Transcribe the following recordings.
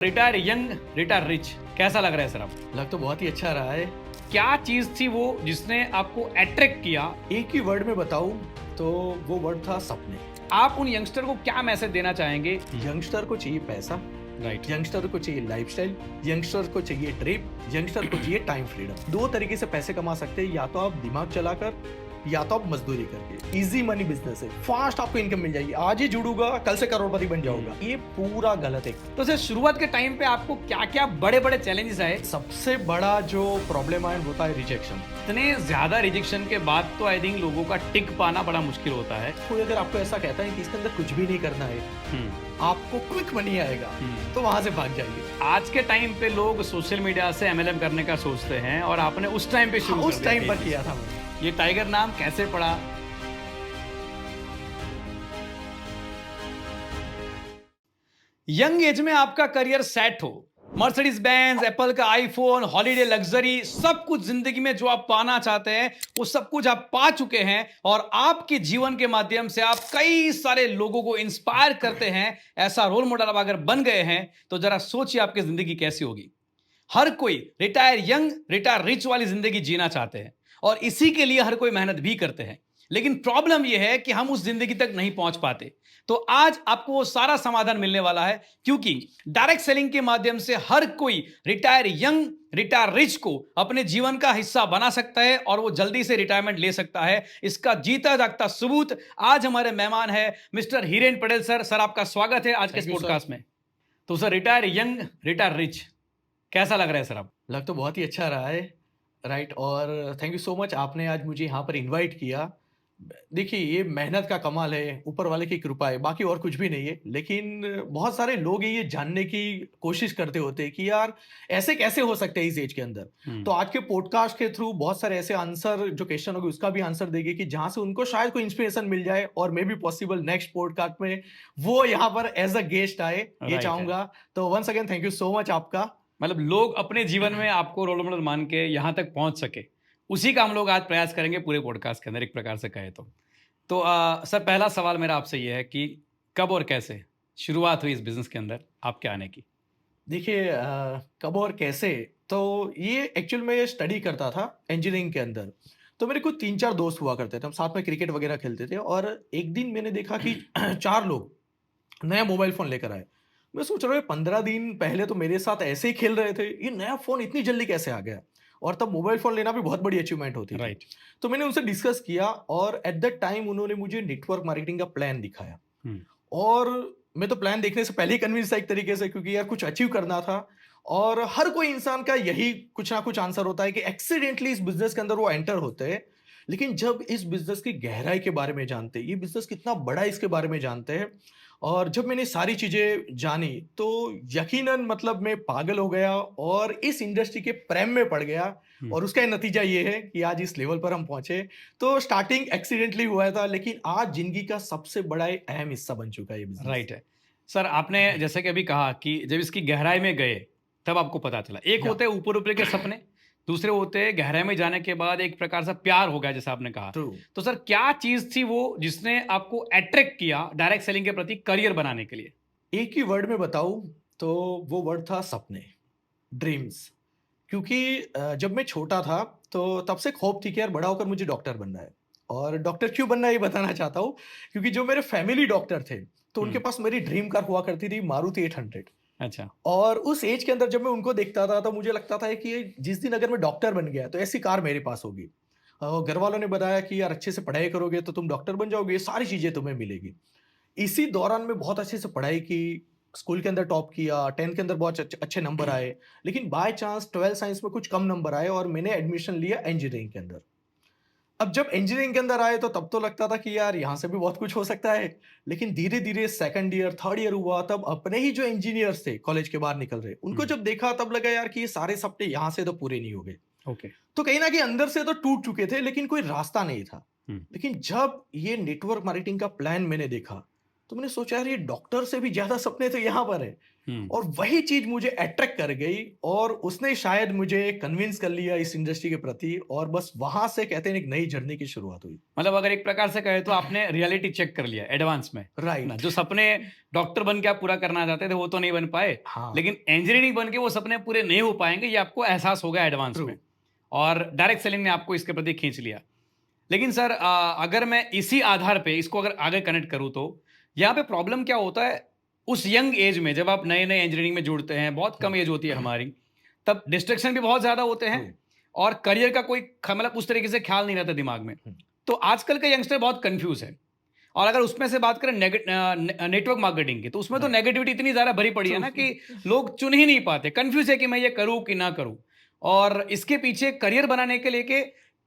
Retire young retire rich कैसा लग रहा है सर आप? लग तो बहुत ही अच्छा रहा है। क्या चीज थी वो जिसने आपको अट्रैक्ट किया? एक ही वर्ड में बताऊं तो वो वर्ड था सपने। आप उन यंगस्टर को क्या मैसेज देना चाहेंगे? यंगस्टर को चाहिए पैसा, राइट। यंगस्टर को चाहिए लाइफस्टाइल, यंगस्टर को चाहिए ट्रिप, यंगस्टर को चाहिए टाइम फ्रीडम। दो तरीके से पैसे कमा सकते हैं, या तो आप दिमाग चलाकर या तो आप मजदूरी करके। इजी मनी बिजनेस है, फास्ट आपको इनकम मिल जाएगी। आज ही जुड़ूंगा कल से करोड़पति बन जाऊंगा, ये पूरा गलत है। तो सर शुरुआत के टाइम पे आपको क्या क्या बड़े बड़े चैलेंजेस आए? सबसे बड़ा जो प्रॉब्लम है वो था रिजेक्शन। इतने ज्यादा रिजेक्शन के बाद तो आई थिंक लोगों का टिक पाना बड़ा मुश्किल होता है। कोई अगर आपको ऐसा कहता है कि इसके अंदर कुछ भी नहीं करना है, आपको क्विक मनी आएगा, तो वहां से भाग जाइए। आज के टाइम पे लोग सोशल मीडिया से एमएलएम करने का सोचते हैं और आपने उस टाइम पे शुरू कर उस दिया टाइम ये पर चीज़। किया था मैंने। ये टाइगर नाम कैसे पड़ा? यंग एज में आपका करियर सेट हो, मर्सिडीज बेंज, एप्पल का आईफोन, हॉलीडे लग्जरी, सब कुछ जिंदगी में जो आप पाना चाहते हैं वो सब कुछ आप पा चुके हैं और आपके जीवन के माध्यम से आप कई सारे लोगों को इंस्पायर करते हैं। ऐसा रोल मॉडल आप अगर बन गए हैं तो जरा सोचिए आपकी जिंदगी कैसी होगी। हर कोई रिटायर यंग रिटायर रिच वाली जिंदगी जीना चाहते हैं और इसी के लिए हर कोई मेहनत भी करते हैं, लेकिन प्रॉब्लम यह है कि हम उस जिंदगी तक नहीं पहुंच पाते। तो आज आपको वो सारा समाधान मिलने वाला है, क्योंकि डायरेक्ट सेलिंग के माध्यम से हर कोई रिटायर यंग रिटायर रिच को अपने जीवन का हिस्सा बना सकता है और वो जल्दी से रिटायरमेंट ले सकता है। इसका जीता जागता सबूत आज हमारे मेहमान है mister Hiren Patel sir. Sir आपका स्वागत है आज के इस Thank you, पॉडकास्ट में। तो sir retire young retire rich कैसा लग रहा है सर आप? लग तो बहुत ही अच्छा रहा है, राइट। और थैंक यू सो मच, आपने आज मुझे यहाँ पर इनवाइट किया। देखिए, ये मेहनत का कमाल है, ऊपर वाले की कृपा है, बाकी और कुछ भी नहीं है। लेकिन बहुत सारे लोग ये जानने की कोशिश करते होते हैं कि यार ऐसे कैसे हो सकते हैं इस एज के अंदर। तो आज के पॉडकास्ट के थ्रू बहुत सारे ऐसे आंसर, जो क्वेश्चन होगी उसका भी आंसर देंगे कि जहां से उनको शायद कोई इंस्पिरेशन मिल जाए और may be possible next podcast में वो यहाँ पर एज अ गेस्ट आए, ये Right चाहूंगा। तो once again thank you so much आपका। मतलब लोग अपने जीवन में आपको रोल मॉडल मान के यहाँ तक पहुँच सके, उसी का हम लोग आज प्रयास करेंगे पूरे पॉडकास्ट के अंदर, एक प्रकार से कहे तो सर पहला सवाल मेरा आपसे ये है कि कब और कैसे शुरुआत हुई इस बिजनेस के अंदर आपके आने की? देखिए, कब और कैसे, तो ये एक्चुअल में स्टडी करता था इंजीनियरिंग के अंदर। तो मेरे कुछ 3-4 दोस्त हुआ करते थे, हम साथ में क्रिकेट वगैरह खेलते थे। और एक दिन मैंने देखा कि 4 लोग नया मोबाइल फ़ोन लेकर आए। मैं सोच रहा हूँ 15 दिन पहले तो मेरे साथ ऐसे ही खेल रहे थे, ये नया फ़ोन इतनी जल्दी कैसे आ गया? और तब मोबाइल फ़ोन लेना भी बहुत बड़ी अचीवमेंट होती थी। राइट। तो मैंने उनसे डिस्कस किया और एट दैट टाइम उन्होंने मुझे नेटवर्क मार्केटिंग का प्लान दिखाया। और मैं तो प्लान देखने से पहले ही कन्विंस था एक तरीके से, क्योंकि यार कुछ अचीव करना था। और हर कोई इंसान का यही कुछ ना कुछ आंसर होता है कि एक्सीडेंटली इस बिजनेस के अंदर वो एंटर होते हैं। लेकिन जब इस बिजनेस की गहराई के बारे में जानते हैं, ये बिजनेस कितना बड़ा है इसके बारे में जानते हैं, और जब मैंने सारी चीजें जानी तो यकीनन मतलब मैं पागल हो गया और इस इंडस्ट्री के प्रेम में पड़ गया। और उसका नतीजा ये है कि आज इस लेवल पर हम पहुंचे। तो स्टार्टिंग एक्सीडेंटली हुआ था, लेकिन आज जिंदगी का सबसे बड़ा अहम हिस्सा बन चुका है ये बिजनेस। राइट है सर। आपने जैसे कि अभी कहा कि जब इसकी गहराई में गए तब आपको पता चला। एक या होते हैं ऊपर ऊपर के सपने, दूसरे होते हैं गहराई में जाने के बाद एक प्रकार से प्यार हो गया जैसा आपने कहा। ट्रू। तो सर क्या चीज थी वो जिसने आपको अट्रैक्ट किया डायरेक्ट सेलिंग के प्रति करियर बनाने के लिए? एक ही वर्ड में बताऊं तो वो वर्ड था सपने, ड्रीम्स। क्योंकि जब मैं छोटा था तो तब से ख़ौफ़ थी कि यार बड़ा होकर मुझे डॉक्टर बनना है। और डॉक्टर क्यों बनना है ये बताना चाहता हूँ, क्योंकि जो मेरे फैमिली डॉक्टर थे, तो उनके पास मेरी ड्रीम कार हुआ करती थी मारुति 800। अच्छा। और उस एज के अंदर जब मैं उनको देखता था तो मुझे लगता था कि जिस दिन अगर मैं डॉक्टर बन गया तो ऐसी कार मेरे पास होगी। घर वालों ने बताया कि यार अच्छे से पढ़ाई करोगे तो तुम डॉक्टर बन जाओगे, ये सारी चीज़ें तुम्हें मिलेगी। इसी दौरान मैं बहुत अच्छे से पढ़ाई की, स्कूल के अंदर टॉप किया, 10th के अंदर बहुत अच्छे नंबर आए। लेकिन बाय चांस 12th साइंस में कुछ कम नंबर आए और मैंने एडमिशन लिया इंजीनियरिंग के अंदर। अब जब इंजीनियरिंग के अंदर आए तो तब तो लगता था कि यार यहाँ से भी बहुत कुछ हो सकता है। लेकिन धीरे-धीरे सेकंड ईयर, थर्ड ईयर हुआ, तब अपने ही जो इंजीनियर्स थे कॉलेज के बाहर निकल रहे, उनको जब देखा तब लगा यार कि ये सारे सपने यहाँ से तो पूरे नहीं हो गए। ओके। तो कहीं न कहीं अंदर से तो टूट चुके थे, लेकिन कोई रास्ता नहीं था। लेकिन जब ये नेटवर्क मार्केटिंग का प्लान मैंने देखा, तो मैंने सोचा यार ये डॉक्टर से भी ज़्यादा सपने तो यहाँ पर है। और वही चीज मुझे अट्रैक्ट कर गई और उसने शायद मुझे कन्विंस कर लिया इस इंडस्ट्री के प्रति और बस वहां से कहते हैं एक नई जर्नी की शुरुआत हुई। मतलब अगर एक प्रकार से कहे तो आपने रियलिटी चेक कर लिया एडवांस में, राइट ना जो सपने डॉक्टर बन के आप पूरा करना चाहते थे वो तो नहीं बन पाए, हाँ लेकिन इंजीनियरिंग बन के वो सपने पूरे नहीं हो पाएंगे, ये आपको एहसास हो गया एडवांस True. में, और डायरेक्ट सेलिंग ने आपको इसके प्रति खींच लिया। लेकिन सर अगर मैं इसी आधार पे इसको अगर आगे कनेक्ट करूँ तो यहाँ पे प्रॉब्लम क्या होता है, उस यंग एज में जब आप नए नए इंजीनियरिंग में जुड़ते हैं, बहुत कम एज होती है हमारी, तब डिस्ट्रैक्शन भी बहुत ज्यादा होते हैं और करियर का कोई मतलब उस तरीके से ख्याल नहीं रहता दिमाग में। तो आजकल के यंगस्टर बहुत कंफ्यूज है, और अगर उसमें से बात करें नेटवर्क मार्केटिंग की, तो उसमें तो नेगेटिविटी इतनी ज्यादा भरी पड़ी है ना कि लोग चुन ही नहीं पाते, कंफ्यूज है कि मैं ये करूं कि ना करूं, और इसके पीछे करियर बनाने के लेके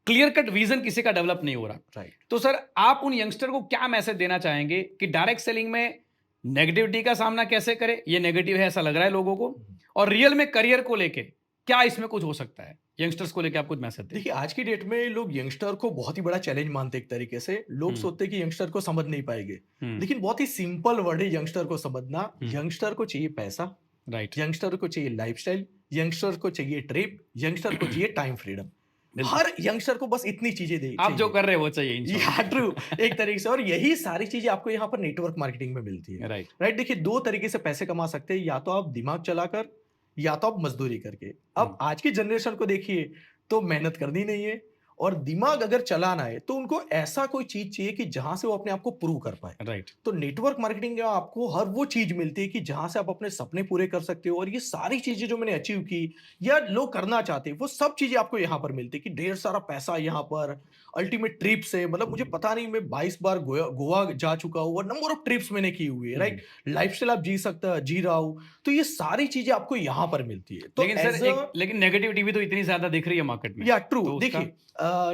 क्लियर कट विजन किसी का डेवलप नहीं हो रहा। राइट तो सर आप उन यंगस्टर को क्या मैसेज देना चाहेंगे कि डायरेक्ट सेलिंग में नेगेटिविटी का सामना कैसे करें, ये नेगेटिव है ऐसा लग रहा है लोगों को, और रियल में करियर को लेके क्या इसमें कुछ हो सकता है, यंगस्टर्स को लेके आप कुछ मैसेज दें। देखिए आज की डेट में लोग यंगस्टर को बहुत ही बड़ा चैलेंज मानते हैं एक तरीके से। लोग सोचते हैं कि यंगस्टर को समझ नहीं पाएंगे, लेकिन बहुत ही सिंपल वर्ड है यंगस्टर को समझना। यंगस्टर को चाहिए पैसा, राइट, यंगस्टर को चाहिए लाइफस्टाइल, यंगस्टर को चाहिए ट्रिप, यंगस्टर को चाहिए टाइम फ्रीडम। हर यंगस्टर को बस इतनी चीजें दे आप जो कर रहे हैं वो चाहिए। या ट्रू एक तरीके से, और यही सारी चीजें आपको यहाँ पर नेटवर्क मार्केटिंग में मिलती है। राइट राइट देखिए दो तरीके से पैसे कमा सकते हैं, या तो आप दिमाग चलाकर या तो आप मजदूरी करके। अब आज की जनरेशन को देखिए तो मेहनत करनी नहीं है, और दिमाग अगर चलाना है तो उनको ऐसा कोई चीज चाहिए कि जहां से वो अपने आप को प्रूव कर पाए। राइट तो नेटवर्क मार्केटिंग में आपको हर वो चीज मिलती है कि जहां से आप अपने सपने पूरे कर सकते हो, और ये सारी चीजें जो मैंने अचीव की या लोग करना चाहते हैं वो सब चीजें आपको यहाँ पर मिलती है कि ढेर सारा पैसा यहाँ पर, अल्टीमेट ट्रिप्स है, मतलब मुझे पता नहीं मैं 22 बार गोवा जा चुका हूँ और नंबर ऑफ ट्रिप्स मैंने की हुई है। राइट लाइफस्टाइल आप जी रहा हूँ, तो ये सारी चीजें आपको यहाँ पर मिलती है। तो लेकिन सर लेकिन नेगेटिविटी भी तो इतनी ज्यादा दिख रही है मार्केट में। या ट्रू तो देखिए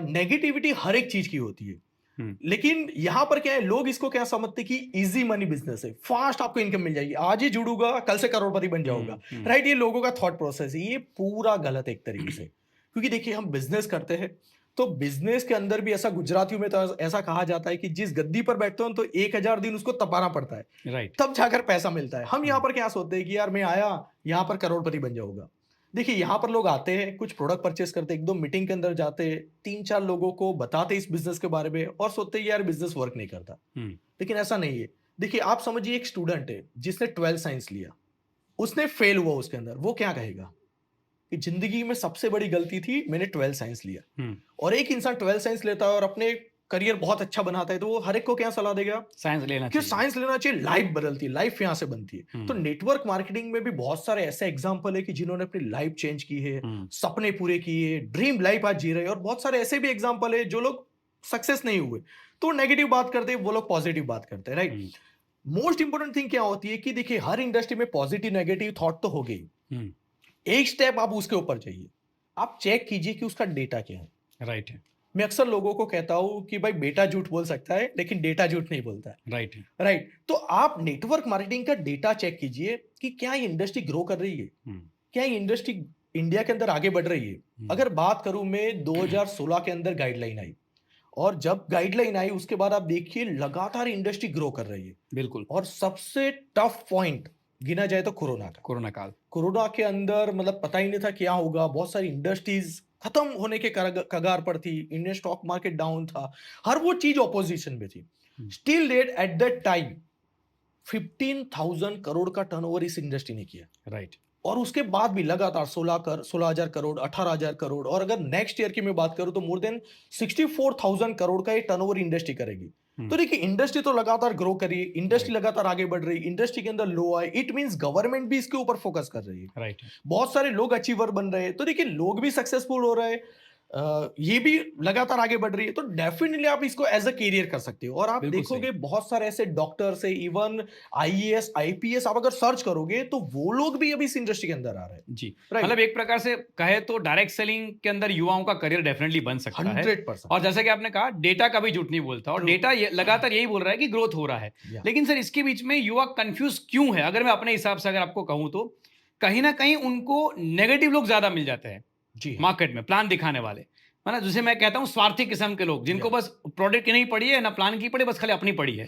नेगेटिविटी हर एक चीज की होती है, लेकिन यहां पर क्या है, लोग इसको क्या समझते कि इजी मनी बिजनेस है, फास्ट आपको इनकम मिल जाएगी, आज ही जुड़ूंगा कल से करोड़पति बन जाऊंगा। राइट ये लोगों का थॉट प्रोसेस है, ये पूरा गलत है एक तरीके से। क्योंकि देखिए हम बिजनेस करते हैं तो बिजनेस के अंदर भी ऐसा, गुजरातियों में तो ऐसा कहा जाता है कि जिस गद्दी पर बैठते हो तो 1000 दिन उसको तपाना पड़ता है, राइट तब जाकर पैसा मिलता है। हम यहाँ पर क्या सोचते हैं कि यार मैं आया यहाँ पर करोड़पति बन जाऊंगा। देखिए यहाँ पर लोग आते हैं, कुछ प्रोडक्ट परचेस करते हैं, एक दो मीटिंग के अंदर जाते हैं, 3-4 लोगों को बताते इस बिजनेस के बारे में और सोचते हैं यार बिजनेस वर्क नहीं करता। लेकिन ऐसा नहीं है। देखिए आप समझिए एक स्टूडेंट है जिसने 12 साइंस लिया, उसने फेल हुआ उसके अंदर, वो क्या कहेगा कि जिंदगी में सबसे बड़ी गलती थी मैंने 12 साइंस लिया। और एक इंसान 12 साइंस लेता है और अपने करियर बहुत अच्छा बनाता है, तो वो हर एक को क्या सलाह देगा, साइंस लेना कि चाहिए। साइंस लेना चाहिए, लाइफ बदलती है, लाइफ यहां से बनती है। तो नेटवर्क मार्केटिंग में भी बहुत सारे ऐसे एग्जांपल है कि जिन्होंने अपनी लाइफ चेंज की है, सपने पूरे किए, ड्रीम लाइफ आज जी रहे हैं, और बहुत सारे ऐसे भी एग्जांपल है जो लोग सक्सेस नहीं हुए तो नेगेटिव बात करते हैं, वो लोग पॉजिटिव बात करते हैं। राइट मोस्ट इंपोर्टेंट थिंग क्या होती है कि देखिए हर इंडस्ट्री में पॉजिटिव नेगेटिव थॉट तो हो गई, एक स्टेप आप उसके ऊपर जाइए, आप चेक कीजिए कि उसका डेटा क्या है। राइट है। मैं अक्सर लोगों को कहता हूं कि भाई बेटा झूठ बोल सकता है लेकिन डेटा झूठ नहीं बोलता है। राइट है। राइट तो आप नेटवर्क मार्केटिंग का डेटा चेक कीजिए कि क्या ये इंडस्ट्री ग्रो कर रही है, क्या ये इंडस्ट्री इंडिया के अंदर आगे बढ़ रही है। अगर बात करूं मैं 2016 के अंदर गाइडलाइन आई, और जब गाइडलाइन आई उसके बाद आप देखिए लगातार इंडस्ट्री ग्रो कर रही है। बिल्कुल। और सबसे टफ पॉइंट गिना जाए तो कोरोना काल। कोरोना के अंदर मतलब पता ही नहीं था क्या होगा, बहुत सारी इंडस्ट्रीज खत्म होने के कगार पर थी, इंडियन स्टॉक मार्केट डाउन था, हर वो चीज ऑपोजिशन में थी। Still date at that time 15,000 crore का टर्नओवर इस इंडस्ट्री ने किया। राइट और उसके बाद भी लगातार 16,000 करोड़, 18,000 करोड़, और अगर नेक्स्ट ईयर की मैं बात करूं तो मोर देन 64,000 करोड़ का ये टर्नओवर इंडस्ट्री करेगी। तो देखिए इंडस्ट्री तो लगातार ग्रो कर रही है, इंडस्ट्री लगातार आगे बढ़ रही है, इंडस्ट्री के अंदर लो आए, इट मींस गवर्नमेंट भी इसके ऊपर फोकस कर रही है। राइट बहुत सारे लोग अचीवर बन रहे हैं, तो देखिए लोग भी सक्सेसफुल हो रहे हैं, ये भी लगातार आगे बढ़ रही है। तो डेफिनेटली आप इसको एज अ कैरियर कर सकते हो। और आप देखोगे बहुत सारे ऐसे डॉक्टर्स है, इवन आईएएस आईपीएस आप अगर सर्च करोगे तो वो लोग भी अभी इस इंडस्ट्री के अंदर आ रहे हैं। जी मतलब एक प्रकार से कहे तो डायरेक्ट सेलिंग के अंदर युवाओं का करियर डेफिनेटली बन सकता है 100%। और जैसे कि आपने कहा डेटा का भी झूठ नहीं बोलता, और डेटा लगातार यही बोल रहा है कि ग्रोथ हो रहा है। लेकिन सर इसके बीच में युवा कंफ्यूज क्यों है? अगर मैं अपने हिसाब से अगर आपको कहूं तो कहीं ना कहीं उनको नेगेटिव लोग ज्यादा मिल जाते हैं जी मार्केट में, प्लान दिखाने वाले, मतलब जिसे मैं कहता हूं स्वार्थी किस्म के लोग, जिनको बस प्रोडक्ट की नहीं पड़ी है ना प्लान की पड़ी, बस खाली अपनी पड़ी है।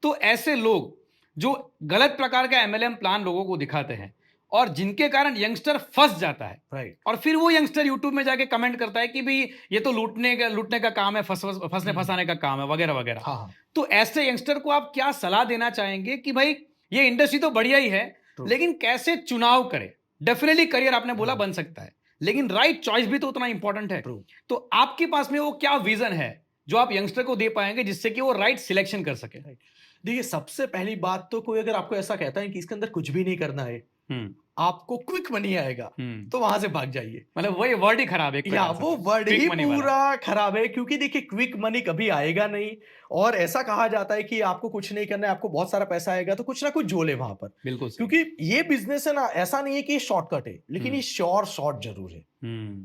तो ऐसे लोग जो गलत प्रकार का एमएलएम प्लान लोगों को दिखाते हैं और जिनके कारण यंगस्टर फंस जाता है। राइट। और फिर वो यंगस्टर यूट्यूब में जाके कमेंट करता है कि भाई ये तो लूटने का काम है, फंसने फंसाने का काम है, वगैरह वगैरह। हाँ हाँ। तो ऐसे यंगस्टर को आप क्या सलाह देना चाहेंगे कि भाई ये इंडस्ट्री तो बढ़िया ही है, True. लेकिन कैसे चुनाव करे? डेफिनेटली करियर आपने बोला बन सकता है, लेकिन राइट चॉइस भी तो उतना इंपॉर्टेंट है। True. तो आपके पास में वो क्या विजन है जो आप यंगस्टर को दे पाएंगे जिससे कि वो राइट सिलेक्शन कर सके? देखिए, सबसे पहली बात तो कोई अगर आपको ऐसा कहता है कि इसके अंदर कुछ भी नहीं करना है, आपको क्विक मनी आएगा, तो वहां से भाग जाइए। मतलब वही वर्ड ही खराब है एक या प्रकार से वो तो, वर्ड quick ही money वाला। पूरा खराब है, क्योंकि देखिए क्विक मनी कभी आएगा नहीं। और ऐसा कहा जाता है कि आपको कुछ नहीं करना है, आपको बहुत सारा पैसा आएगा, तो कुछ ना कुछ जोले वहां पर। बिल्कुल सही। क्योंकि ये बिजनेस है ना, ऐसा नहीं है कि ये शॉर्टकट है, लेकिन ये श्योर शॉर्ट जरूर है।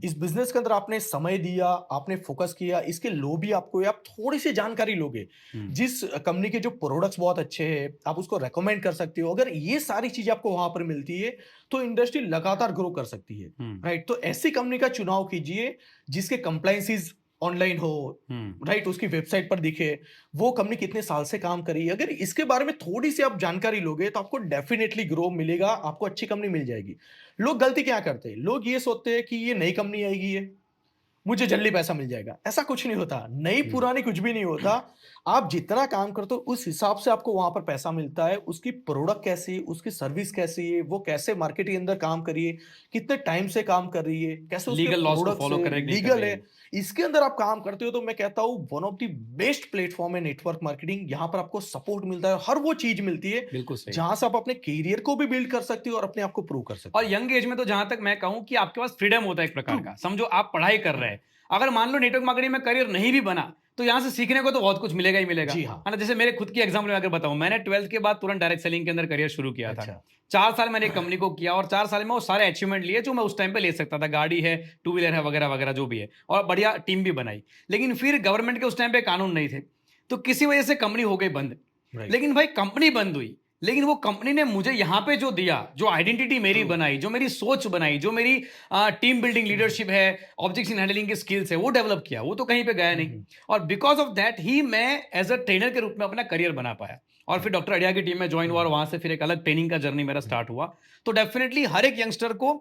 इस बिजनेस के अंदर आपने समय दिया, आपने फोकस किया, इसके लो भी आपको, आप थोड़ी सी जानकारी लोगे, जिस कंपनी के जो प्रोडक्ट्स बहुत अच्छे हैं आप उसको रेकमेंड कर सकते हो। अगर ये सारी चीजें आपको वहां पर मिलती है तो इंडस्ट्री लगातार ग्रो कर सकती है। राइट। तो ऐसी कंपनी का चुनाव कीजिए जिसके कंप्लायंसेस ऑनलाइन हो, राइट, उसकी वेबसाइट पर दिखे, वो कंपनी कितने साल से काम कर रही है। अगर इसके बारे में थोड़ी सी आप जानकारी लोगे तो आपको डेफिनेटली ग्रो मिलेगा, आपको अच्छी कंपनी मिल जाएगी। लोग गलती क्या करते हैं, लोग ये सोचते हैं कि ये नई कंपनी आएगी है, मुझे जल्दी पैसा मिल जाएगा। ऐसा कुछ नहीं होता, नई पुरानी कुछ भी नहीं होता। आप जितना काम करते हो उस हिसाब से आपको वहां पर पैसा मिलता है। उसकी प्रोडक्ट कैसी है, उसकी सर्विस कैसी है, वो कैसे मार्केट के अंदर काम कर रही है, कितने टाइम से काम कर रही है, कैसे उसके लीगल लॉस को प्रोडक्ट्स फॉलो है, करे, लीगल है, इसके अंदर आप काम करते हो, तो मैं कहता हूँ one of the best platform है नेटवर्क मार्केटिंग। यहाँ पर आपको सपोर्ट मिलता है, हर वो चीज मिलती है बिल्कुल सही। जहां से आप अपने करियर को भी बिल्ड कर सकते हो और अपने आप को प्रूव कर सकते हो। और यंग एज में तो जहां तक मैं कहूं कि आपके पास फ्रीडम होता है एक प्रकार का। समझो आप पढ़ाई कर रहे हैं, अगर मान लो नेटवर्क मार्केटिंग में करियर नहीं भी बना तो यहाँ से सीखने को तो बहुत कुछ मिलेगा ही मिलेगा। जी हाँ। है ना? जैसे मेरे खुद की एग्जाम्पल में अगर बताऊं, मैंने 12th के बाद तुरंत डायरेक्ट सेलिंग के अंदर करियर शुरू किया था। अच्छा। 4 साल मैंने एक कंपनी को किया और 4 साल में वो सारे अचीवमेंट लिए जो मैं उस टाइम पे ले सकता था। गाड़ी है, 2 व्हीलर है, वगैरह वगैरह जो भी है, और बढ़िया टीम भी बनाई। लेकिन फिर गवर्नमेंट के उस टाइम पे कानून नहीं थे, तो किसी वजह से कंपनी हो गई बंद। लेकिन भाई कंपनी बंद हुई, लेकिन वो कंपनी ने मुझे यहाँ पे जो दिया, जो आइडेंटिटी मेरी बनाई, जो मेरी सोच बनाई, जो मेरी टीम बिल्डिंग लीडरशिप है, ऑब्जेक्शन हैंडलिंग की स्किल्स है, वो डेवलप किया, वो तो कहीं पे गया नहीं। और बिकॉज ऑफ दैट ही मैं एज अ ट्रेनर के रूप में अपना करियर बना पाया और फिर डॉक्टर अडिया की टीम में ज्वाइन हुआ और वहां से फिर एक अलग ट्रेनिंग का जर्नी मेरा स्टार्ट हुआ। तो डेफिनेटली हर एक यंगस्टर को,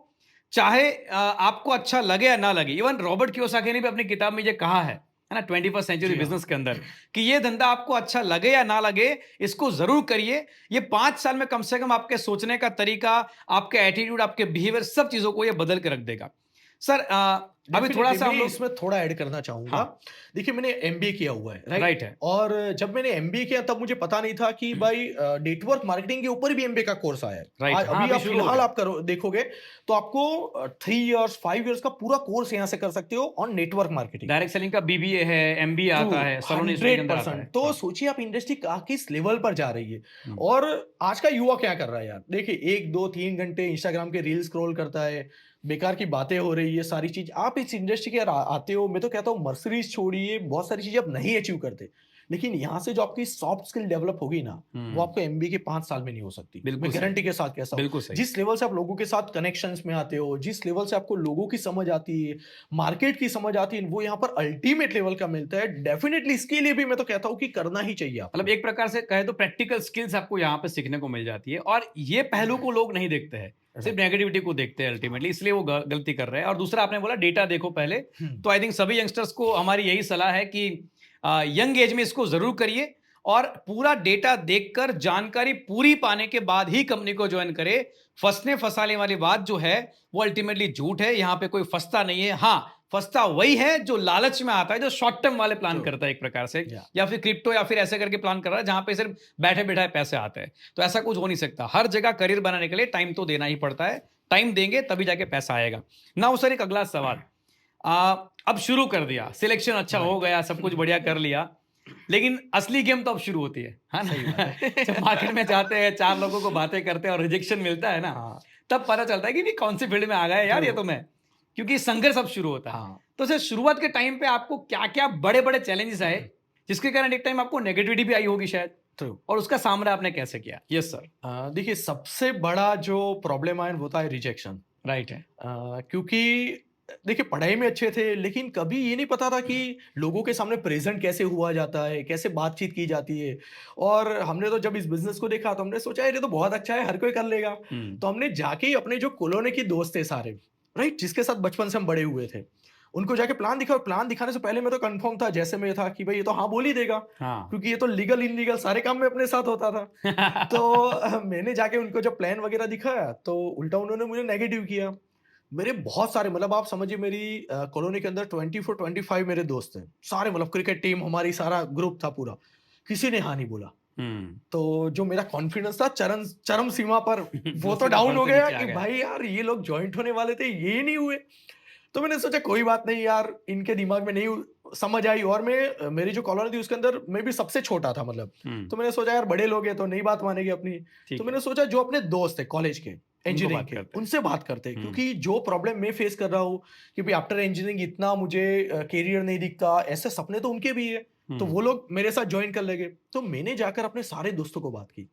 चाहे आपको अच्छा लगे या ना लगे, इवन रॉबर्ट कियोसाकी ने भी अपनी किताब में ये कहा है ना, 21st सेंचुरी बिजनेस के अंदर, कि ये धंधा आपको अच्छा लगे या ना लगे, इसको जरूर करिए। ये 5 साल में कम से कम आपके सोचने का तरीका, आपके एटीट्यूड, आपके बिहेवियर, सब चीजों को ये बदल के रख देगा। सर अभी थोड़ा सा हम लोग इसमें थोड़ा ऐड करना चाहूंगा। हाँ। देखिए, मैंने एमबीए किया हुआ है, राइट है। और जब मैंने एमबीए किया तब मुझे पता नहीं था कि भाई नेटवर्क मार्केटिंग के ऊपर भी एमबीए का कोर्स आया है। राइट। अभी हाँ, आप फिलहाल आप करो देखोगे तो आपको 3 इयर्स 5 इयर्स का पूरा कोर्स यहाँ से कर सकते हो on network marketing. Direct selling का बीबीए है, एमबीए आता है, सलोनी के अंदर आता है। तो सोचिए आप इंडस्ट्री किस लेवल पर जा रही है। और आज का युवा क्या कर रहा है यार, देखिए 1 2 3 घंटे इंस्टाग्राम के रील स्क्रॉल करता है, बेकार की बातें हो रही है, सारी चीज। आप इस इंडस्ट्री के आते हो, मैं तो कहता हूँ मर्सरीज छोड़िए, बहुत सारी चीजें आप नहीं अचीव करते, लेकिन यहाँ से जो आपकी सॉफ्ट स्किल डेवलप होगी ना, वो आपको एमबीए के 5 साल में नहीं हो सकती। मैं गारंटी के साथ कहता हूँ। जिस लेवल से आप लोगों के साथ कनेक्शंस में आते हो, जिस लेवल से आपको लोगों की समझ आती है, मार्केट की समझ आती है, वो यहाँ पर अल्टीमेट लेवल का मिलता है। डेफिनेटली इसके लिए भी मैं तो कहता हूँ कि करना ही चाहिए। मतलब एक प्रकार से कहे तो प्रैक्टिकल स्किल्स आपको यहाँ पे सीखने को मिल जाती है, और ये पहलू को लोग नहीं देखते हैं, सिर्फ नेगेटिविटी को देखते हैं अल्टीमेटली, इसलिए वो गलती कर रहे हैं। और दूसरा आपने बोला डेटा देखो पहले, तो आई थिंक सभी यंगस्टर्स को हमारी यही सलाह है कि यंग एज में इसको जरूर करिए और पूरा डेटा देखकर जानकारी पूरी पाने के बाद ही कंपनी को ज्वाइन करे। फंसने फंसाने वाली बात जो है वो अल्टीमेटली झूठ है, यहाँ पे कोई फंसता नहीं है। हाँ, फंसता वही है जो लालच में आता है, जो शॉर्ट टर्म वाले प्लान करता है एक प्रकार से, या फिर क्रिप्टो या फिर ऐसे करके प्लान कर रहा है जहां पे सिर्फ बैठे बैठे पैसे आते हैं। तो ऐसा कुछ हो नहीं सकता। हर जगह करियर बनाने के लिए टाइम तो देना ही पड़ता है, टाइम देंगे तभी जाके पैसा आएगा ना। सर एक अगला सवाल, अब शुरू कर दिया, सिलेक्शन अच्छा हो गया, सब कुछ बढ़िया कर लिया, लेकिन असली गेम तो अब शुरू होती है ना। जब मार्केट में जाते हैं, 4 लोगों को बातें करते हैं और रिजेक्शन मिलता है ना, तब पता चलता है कि कौन सी फील्ड में आ गए यार ये तो मैं, क्योंकि संघर्ष अब शुरू होता है। तो सर शुरुआत के टाइम पे आपको क्या क्या बड़े बड़े चैलेंजेस आए जिसके कारण एक टाइम आपको नेगेटिविटी भी आई होगी शायद, और उसका सामना आपने कैसे किया? Yes sir. देखिए, सबसे बड़ा जो प्रॉब्लम आया वो था रिजेक्शन। राइट है। क्योंकि देखिए पढ़ाई में अच्छे थे, लेकिन कभी ये नहीं पता था कि लोगों के सामने प्रेज़ेंट कैसे हुआ जाता है, कैसे बातचीत की जाती है। और हमने तो जब इस बिज़नेस को देखा तो हमने सोचा यार ये तो बहुत अच्छा है, हर कोई कर लेगा। हुँ, तो हमने जाके ही अपने जो कॉलोनी के दोस्त थे सारे, राइट? जिसके साथ बचपन से हम बड़े हुए थे, उनको जाके प्लान दिखा और प्लान दिखाने से पहले मैं तो कन्फर्म था जैसे मैं था कि भई ये तो हाँ बोल ही देगा, हाँ। क्योंकि ये तो लीगल इल्लीगल सारे काम में अपने साथ होता था। तो मैंने जाके उनको जब प्लान वगैरह दिखाया तो उल्टा उन्होंने मुझे नेगेटिव किया। मेरे बहुत सारे मतलब आप समझिए मेरी कॉलोनी के अंदर 24-25 मेरे दोस्त हैं। सारे मतलब क्रिकेट टीम हमारी सारा ग्रुप था पूरा। किसी ने हाँ नहीं बोला। हुँ। तो जो मेरा कॉन्फिडेंस था चरम चरम सीमा पर वो तो दूसरे डाउन ऊपर हो से गया नीचे आ कि गया। भाई यार ये लोग जॉइंट होने वाले थे, ये नहीं हुए। तो मैंने सोचा कोई बात नहीं यार, इनके दिमाग में नहीं समझ आई। और मैं मेरी जो कॉलोनी थी उसके अंदर मैं भी सबसे छोटा था मतलब। हुँ, तो मैंने सोचा यार बड़े लोग हैं तो नहीं बात मानेंगे अपनी। तो ठीक है। मैंने सोचा जो अपने दोस्त थे कॉलेज के, उनको इंजीनियरिंग बात के, करते हैं। उनसे बात करते हैं, हुँ, क्योंकि जो प्रॉब्लम मैं फेस कर रहा हूँ कि भाई आफ्टर इंजीनियरिंग इतना मुझे कैरियर नहीं दिखता, ऐसे सपने तो उनके भी है। तो हुँ, वो लोग मेरे साथ ज्वाइन कर लेंगे। तो मैंने जाकर अपने सारे दोस्तों को बात की।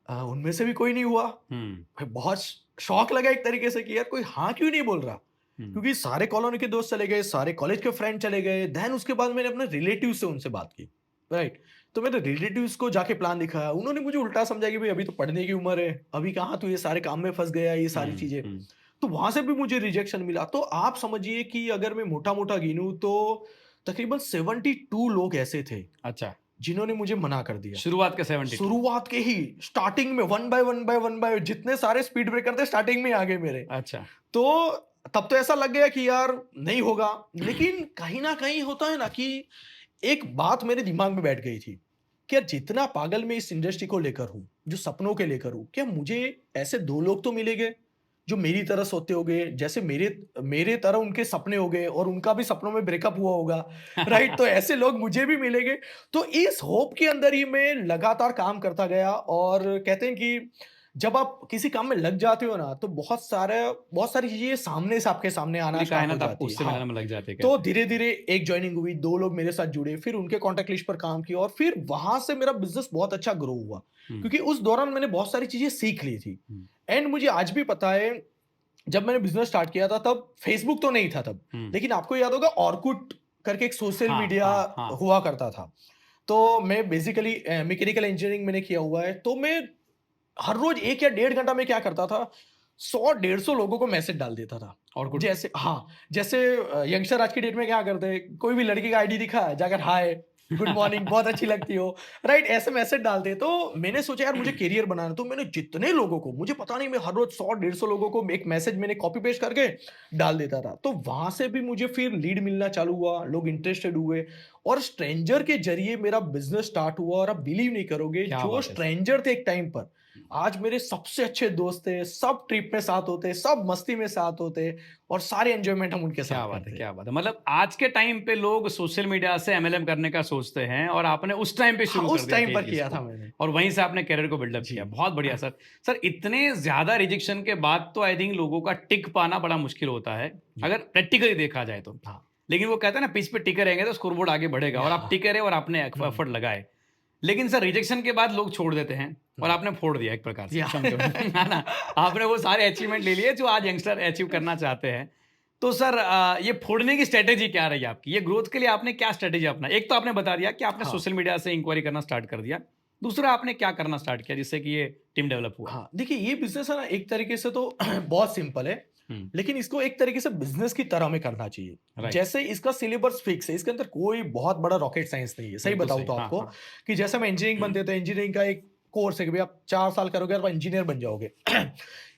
उनमें से भी कोई नहीं हुआ। हुँ, भाई बहुत शॉक लगा एक तरीके से कि यार कोई हाँ क्यों नहीं बोल रहा? हुँ, क्योंकि सारे कॉलोनी के दोस्त चले गए, सारे कॉलेज के फ्रेंड चले गए। देन उसके बाद मैंने अपने रिलेटिव से उनसे बात की, राइट? तो मैंने रिलेटिव्स को जाके प्लान दिखाया। उन्होंने मुझे उल्टा समझा कि भाई अभी तो पढ़ने की उम्र है, अभी कहाँ तू ये सारे काम में फँस गया, ये सारी हुँ, चीज़ें। हुँ। तो वहाँ से भी मुझे रिजेक्शन मिला। तो आप समझिए कि अगर मैं मोटा-मोटा गिनूँ तो तकरीबन 72 लोग ऐसे थे, अच्छा, जिन्होंने मुझे मना कर दिया। शुरुआत के 72। शुरुआत के ही स्टार्टिंग में 1 बाय 1 जितने सारे स्पीड ब्रेकर थे स्टार्टिंग में ही आ गए मेरे। अच्छा। तो तब तो ऐसा लग गया कि यार नहीं होगा। लेकिन कहीं न कहीं होता है ना कि एक बात मेरे दिमाग में बैठ गई थी कि यार जितना पागल मैं इस इंडस्ट्री को लेकर हूँ, जो सपनों के लेकर हूँ, क्या मुझे ऐसे 2 लोग तो मिलेंगे जो मेरी तरह सोते होंगे, जैसे मेरे मेरे तरह उनके सपने होंगे और उनका भी सपनों में ब्रेकअप हुआ होगा, राइट? तो ऐसे लोग मुझे भी मिलेंगे। तो इस होप के अंदर ही मैं लगातार काम करता गया। और कहते हैं कि जब आप किसी काम में लग जाते हो ना, तो बहुत सारी चीज़ें सामने से आपके सामने आना पूरी स्टार्ट हो कायनात आपको जाती है। उससे मिलाने हाँ। में लग जाती है तो कहते हैं। धीरे-धीरे एक जॉइनिंग हुई, 2 लोग मेरे साथ जुड़े, फिर उनके कॉन्टैक्ट लिस्ट पर काम किया और फिर वहाँ से मेरा बिज़नेस बहुत अच्छा ग्रो हुआ। हुँ, क्योंकि उस दौरान मैंने बहुत सारी चीज़ें सीख ली थी। हुँ, एंड मुझे आज भी पता है, जब मैंने बिज़नेस स्टार्ट किया था तब फेसबुक तो नहीं था तब। हुँ। लेकिन आपको याद होगा ऑरकुट करके एक सोशल हाँ, मीडिया हाँ, हाँ। हुआ करता था। तो मैं बेसिकली मैकेनिकल इंजीनियरिंग मैंने किया हुआ है। तो मैं हर रोज़ 1 या डेढ़ घंटा मैं क्या करता था, 100 डेढ़ 100 लोगों को मैसेज डाल देता था। और गुड। जैसे हाँ, जैसे यंगस्टर आज की डेट में क्या करते हैं, कोई भी लड़की का आईडी दिखा, जाकर हाय, गुड मॉर्निंग, बहुत अच्छी लगती हो, राइट? ऐसे मैसेज डालते हैं। तो मैंने सोचा यार मुझे करियर बनाना है, तो मैंने जितने लोगों को, मुझे पता नहीं, मैं हर रोज़ 100 डेढ़ 100 लोगों को एक मैसेज मैंने कॉपी पेस्ट करके डाल देता था। तो वहाँ से भी मुझे फिर लीड मिलना चालू हुआ, लोग इंटरेस्टेड हुए और स्ट्रेंजर के ज़रिए मेरा बिज़नेस स्टार्ट हुआ। और आप बिलीव नहीं करोगे, क्या जो बात है सर! स्ट्रेंजर थे एक टाइम पर, आज मेरे सबसे अच्छे दोस्त थे, सब ट्रिप में साथ होते, सब मस्ती में साथ होते और सारे एन्जॉयमेंट हम उनके साथ क्या बात है, करते। क्या बात है! मतलब आज के टाइम पे लोग सोशल मीडिया से एमएलएम करने का सोचते हैं और आपने उस टाइम पे हाँ, शुरू कर उस दिया टाइम था ये पर चीज़ किया था को मैंने। और वहीं से आपने करियर को बिल्डअप जी। किया। बहुत बढ़िया सर। सर इतने ज़्यादा रिजेक्शन के बाद तो आई थिंक लोगों का टिक पाना बड़ा मुश्किल होता है, जी। अगर प्रैक्टिकली देखा जाए तो। हाँ। लेकिन वो कहते हैं ना पिच पे टिके रहेंगे तो स्कोरबोर्ड आगे बढ़ेगा और आप हाँ। टिके रहे और आपने हुँ, एफर्ट लगाए। लेकिन सर रिजेक्शन के बाद लोग छोड़ देते हैं और हुँ। आपने फोड़ दिया एक प्रकार से या समझो है ना? आपने वो सारे अचीवमेंट ले लिए जो आज यंगस्टर अचीव करना चाहते हैं। तो सर ये फोड़ने की स्ट्रैटेजी क्या रही आपकी? ये ग्रोथ के लिए आपने क्या स्ट्रैटेजी अपनाई? एक तो आपने बता दिया कि आपने हाँ। सोशल मीडिया से इंक्वायरी करना स्टार्ट कर दिया। दूसरा आपने क्या करना स्टार्ट किया जिससे कि ये टीम डेवलप हुआ? हाँ, देखिए ये बिज़नेस है ना एक तरीके से तो बहुत सिंपल है, हुँ, लेकिन इसको एक तरीके से बिज़नेस की तरह में करना चाहिए। राइट। जैसे इसका सिलेबस फिक्स है, इसके अंदर कोई बहुत बड़ा रॉकेट साइंस नहीं है। सही बिल्कुल बताऊँ सही। तो हाँ, आपको हाँ। कि जैसे हम इंजीनियरिंग बनते थे, इंजीनियरिंग का एक कोर्स है कि भई आप 4 साल करोगे और आप इंजीनियर बन जाओगे।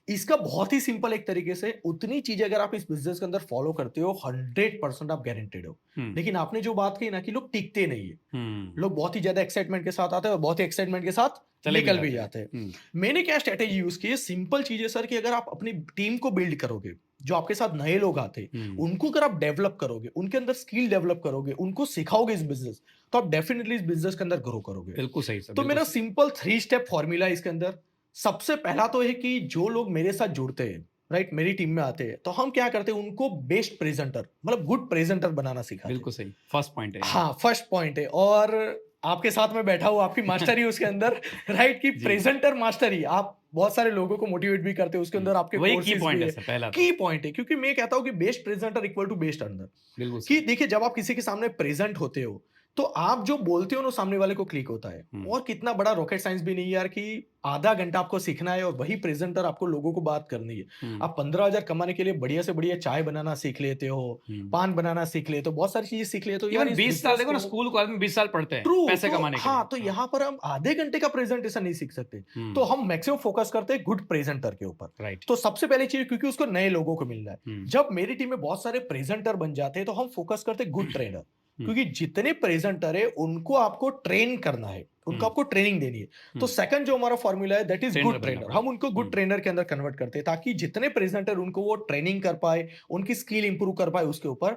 इसका बहुत ही सिंपल एक तरीके से उतनी चीज़ें अगर आप इस बिज़नेस के अंदर फॉलो करते हो, 100% आप गारंटीड हो। हुँ, लेकिन आपने जो बात कही ना कि लोग टिकते नहीं है। हुँ। लोग बहुत ही ज़्यादा एक्साइटमेंट के साथ आते हैं और बहुत ही एक्साइटमेंट के साथ चले भी निकल भी जाते हैं। जाते हैं। हुँ, मैंने क्या स्ट्रैटेजी यूज़ की है, सिंपल चीज़ है सर कि अगर आप अपनी टीम को बिल्ड करोगे, जो आपके साथ नए लोग आते हैं, हुँ। उनको अगर आप डेवलप करोगे, उनके अंदर स्किल डेवलप करोगे, उनको सिखाओगे इस बिज़नेस, तो आप डेफिनिटली इस बिज़नेस के अंदर ग्रो करोगे। बिल्कुल सही सर, तो बिल्कुल मेरा सही। सिंपल 3 स्टेप फॉर्मूला है इसके अंदर। सबसे पहला तो है कि जो लोग मेरे साथ जुड़ते हैं, राइट? मेरी टीम में आते हैं, तो हम क्या करते हैं, उनको बेस्ट प्रेज़ेंटर मतलब गुड प्रेज़ेंटर बनाना सिखाते हैं। बिल्कुल सही। फर्स्ट पॉइंट है ये। हाँ, फर्स्ट पॉइंट है। और आपके साथ मैं बैठा हूँ, आपकी मास्टरी है उसके अंदर, राइट? कि जी। प्रेज़ेंटर मास्टरी आप बहुत सारे लोगों को मोटिवेट भी करते हैं, उसके अंदर आपके वही की कोर्सेज पॉइंट भी है है। सर, पहला तो की पॉइंट है, क्योंकि मैं कहता हूँ कि best presenter equal to best earner. बिल्कुल कि सही। देखिए, जब आप किसी के सामने प्रेजेंट होते हो, तो आप जो बोलते हो ना, सामने वाले को क्लिक होता है। और कितना बड़ा रॉकेट साइंस भी नहीं है यार, कि आधा घंटा आपको सीखना है और वही प्रेजेंटर आपको लोगों को बात करनी है। आप 15,000 कमाने के लिए बढ़िया से बढ़िया चाय बनाना सीख लेते हो, पान बनाना सीख लेते हो, बहुत सारी चीजें सीख लेते हो यार। इवन इस 20 साल बिजनेस देखो ना, को स्कूल कॉलेज में 20 साल पढ़ते हैं ट्रू, पैसे तो कमाने के लिए। हाँ, तो यहाँ पर हम आधे घंटे का प्रेजेंटेशन नहीं सीख सकते। तो हम मैक्सिमम फोकस करते हैं गुड प्रेजेंटर के ऊपर। राइट। तो सबसे पहली चीज, क्योंकि उसको नए लोगों को मिलना है। जब मेरी टीम में बहुत सारे प्रेजेंटर बन जाते हैं, तो हम फोकस करते हैं गुड ट्रेनर। क्योंकि जितने प्रेजेंटर है उनको आपको ट्रेन करना है, उनको आपको ट्रेनिंग देनी है। तो सेकंड जो हमारा फॉर्मूला है, दैट इज ट्रेनर गुड बनना ट्रेनर। पड़ेगा। हम उनको गुड ट्रेनर के अंदर कन्वर्ट करते हैं, ताकि जितने प्रेजेंटर उनको वो ट्रेनिंग कर पाए, उनकी स्किल इंप्रूव कर पाए उसके ऊपर।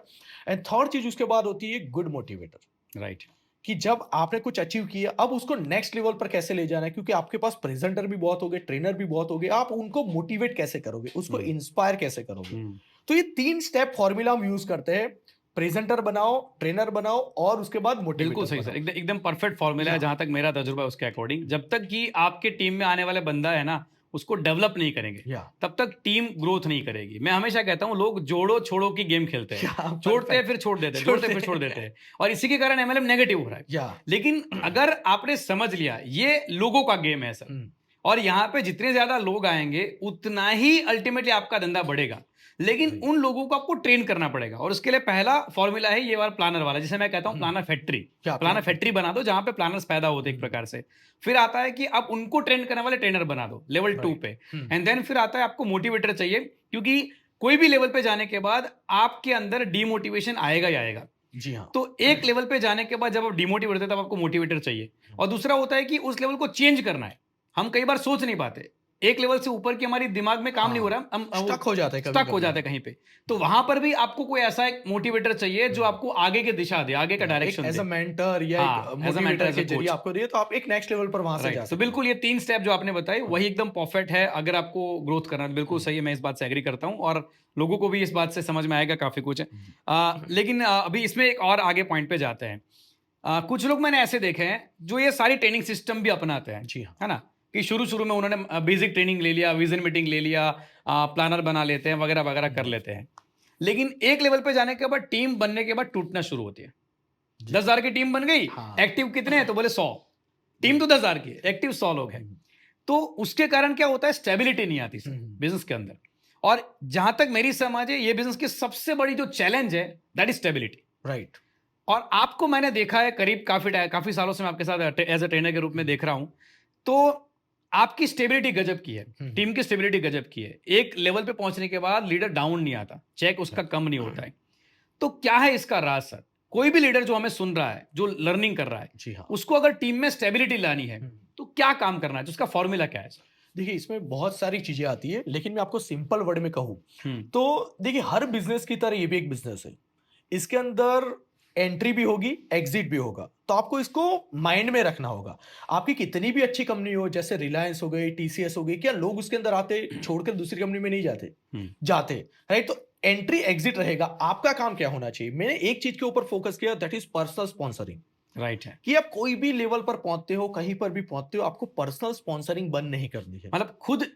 एंड थर्ड चीज उसके बाद होती है गुड मोटिवेटर। राइट। कि जब आपने कुछ अचीव किया, अब उसको नेक्स्ट लेवल पर कैसे ले जाना है, क्योंकि आपके पास प्रेजेंटर भी बहुत हो गए, ट्रेनर भी बहुत हो गए, आप उनको मोटिवेट कैसे करोगे, उसको इंस्पायर कैसे करोगे। तो ये 3 स्टेप फॉर्मूला हम यूज करते हैं। प्रेजेंटर बनाओ, ट्रेनर बनाओ, और उसके बाद बिल्कुल मोटिवेटर सही सर, बनाओ। एकदम एकदम परफेक्ट फॉर्मूला है जहां तक मेरा तजुर्बा है उसके अकॉर्डिंग। जब तक कि आपके टीम में आने वाले बंदा है ना, उसको डेवलप नहीं करेंगे, या तब तक टीम ग्रोथ नहीं करेगी। मैं हमेशा कहता हूँ, लोग जोड़ो छोड़ो की गेम खेलते हैं, या जोड़ते हैं परफेक्ट। फिर छोड़ देते हैं, जोड़ते हैं फिर छोड़ देते हैं, और इसी के कारण एमएलएम नेगेटिव हो रहा है। या लेकिन अगर आपने समझ लिया ये लोगों का गेम है सर, और यहाँ पे जितने ज्यादा लोग आएंगे उतना ही अल्टीमेटली आपका धंधा बढ़ेगा। लेकिन उन लोगों को आपको ट्रेन करना पड़ेगा, और उसके लिए पहला फॉर्मूला है ये वाला प्लानर वाला, जिसे मैं कहता हूँ प्लानर फैक्ट्री। क्या प्लानर फैक्ट्री बना दो जहां पे प्लानर्स पैदा होते हैं एक प्रकार से। फिर आता है कि आप उनको ट्रेन करने वाले ट्रेनर बना दो लेवल 2 पे। एंड देन फिर आता है आपको मोटिवेटर चाहिए, क्योंकि कोई भी लेवल पे जाने के बाद आपके अंदर डीमोटिवेशन आएगा ही आएगा। जी हाँ। तो एक लेवल पे जाने के बाद जब आप डिमोटिवेट होते हैं, तब आपको मोटिवेटर चाहिए। और दूसरा होता है कि उस लेवल को चेंज करना है। हम कई बार सोच नहीं पाते, एक लेवल से ऊपर की हमारी दिमाग में काम नहीं हो रहा, हम स्टक हो जाते हैं, स्टक हो जाते हैं कहीं पे। तो वहां पर भी आपको कोई ऐसा एक मोटिवेटर चाहिए जो आपको आगे की दिशा दे, आगे का डायरेक्शन एज दे। अ मेंटर या हाँ, एक as a mentor, motivator as a के जरिए कोच। आपको दिए, तो आप एक नेक्स्ट लेवल पर वहां से जा राइट। तो सकते बिल्कुल ये 3 स्टेप जो आपने बताए वही एकदम परफेक्ट है अगर आपको ग्रोथ करना है। बिल्कुल सही है, मैं इस बात से एग्री करता हूँ, और लोगों को भी इस बात से समझ में आएगा काफी कुछ। लेकिन अभी इसमें एक और आगे पॉइंट पे जाते हैं। कुछ लोग मैंने ऐसे देखे हैं जो ये सारी ट्रेनिंग सिस्टम भी अपनाते हैं, जी हाँ। है ना, कि शुरू शुरू में उन्होंने बेसिक ट्रेनिंग ले लिया, विजन मीटिंग ले लिया, प्लानर बना लेते हैं, वगैरह वगैरह कर लेते हैं। लेकिन एक लेवल पे जाने के बाद, टीम बनने के बाद टूटना शुरू होती है। 10,000 की टीम बन गई, हाँ। एक्टिव कितने हैं तो बोले 100। टीम तो 10,000 की है, एक्टिव 100 लोग हैं। तो उसके कारण क्या होता है, स्टेबिलिटी नहीं आती सर बिजनेस के अंदर। और जहां तक मेरी समझ है, ये बिजनेस की सबसे बड़ी जो चैलेंज है, दैट इज स्टेबिलिटी। राइट। और आपको मैंने देखा है करीब काफी सालों से मैं आपके साथ एज अ ट्रेनर के रूप में देख रहा हूं, तो आपकी स्टेबिलिटी गजब की है, टीम की स्टेबिलिटी गजब की है। एक लेवल पे पहुंचने के बाद लीडर डाउन नहीं आता, चेक उसका कम नहीं होता है। तो क्या है इसका राज सर? कोई भी लीडर जो हमें सुन रहा है, जो लर्निंग कर रहा है, जी हाँ। उसको अगर टीम में स्टेबिलिटी लानी है तो क्या काम करना है, तो उसका फॉर्मूला क्या है सर? देखिए, इसमें बहुत सारी चीजें आती है, लेकिन मैं आपको सिंपल वर्ड में कहूँ हम्म। तो देखिए, हर बिजनेस की तरह ये भी एक बिजनेस है। इसके अंदर एंट्री भी होगी, एग्जिट भी होगा, तो आपको इसको माइंड में रखना होगा। आपकी कितनी भी अच्छी कंपनी हो, जैसे रिलायंस हो गई, टीसीएस हो गई, क्या लोग उसके अंदर आते छोड़कर दूसरी कंपनी में नहीं जाते? जाते, राइट। तो एंट्री एग्जिट रहेगा, आपका काम क्या होना चाहिए? मैंने एक चीज के ऊपर फोकस किया, that is personal sponsoring. Right है, कि आप कोई भी लेवल पर पहुंचते हो, कहीं पर भी पहुंचते हो, आपको पर्सनल स्पॉन्सरिंग बंद नहीं करनी है। मतलब खुद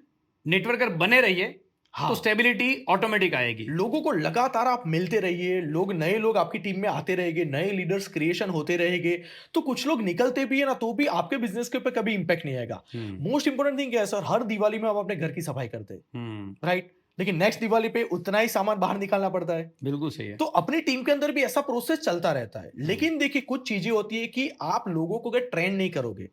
नेटवर्कर बने रहिए, हाँ। तो स्टेबिलिटी ऑटोमेटिक आएगी। लोगों को लगातार आप मिलते रहिए, नए लोग आपकी टीम में आते रहेंगे, नए लीडर्स क्रिएशन होते रहेंगे। तो कुछ लोग निकलते भी है ना, तो भी आपके बिजनेस के ऊपर कभी इंपैक्ट नहीं आएगा। मोस्ट इंपोर्टेंट थिंग क्या है सर, हर दिवाली में आप अपने घर की सफाई करते हैं, राइट, लेकिन नेक्स्ट दिवाली पे उतना ही सामान बाहर निकालना पड़ता है। बिल्कुल सही है। तो अपनी टीम के अंदर भी ऐसा प्रोसेस चलता रहता है। लेकिन देखिए, कुछ चीजें होती है कि आप लोगों को अगर ट्रेन नहीं करोगे,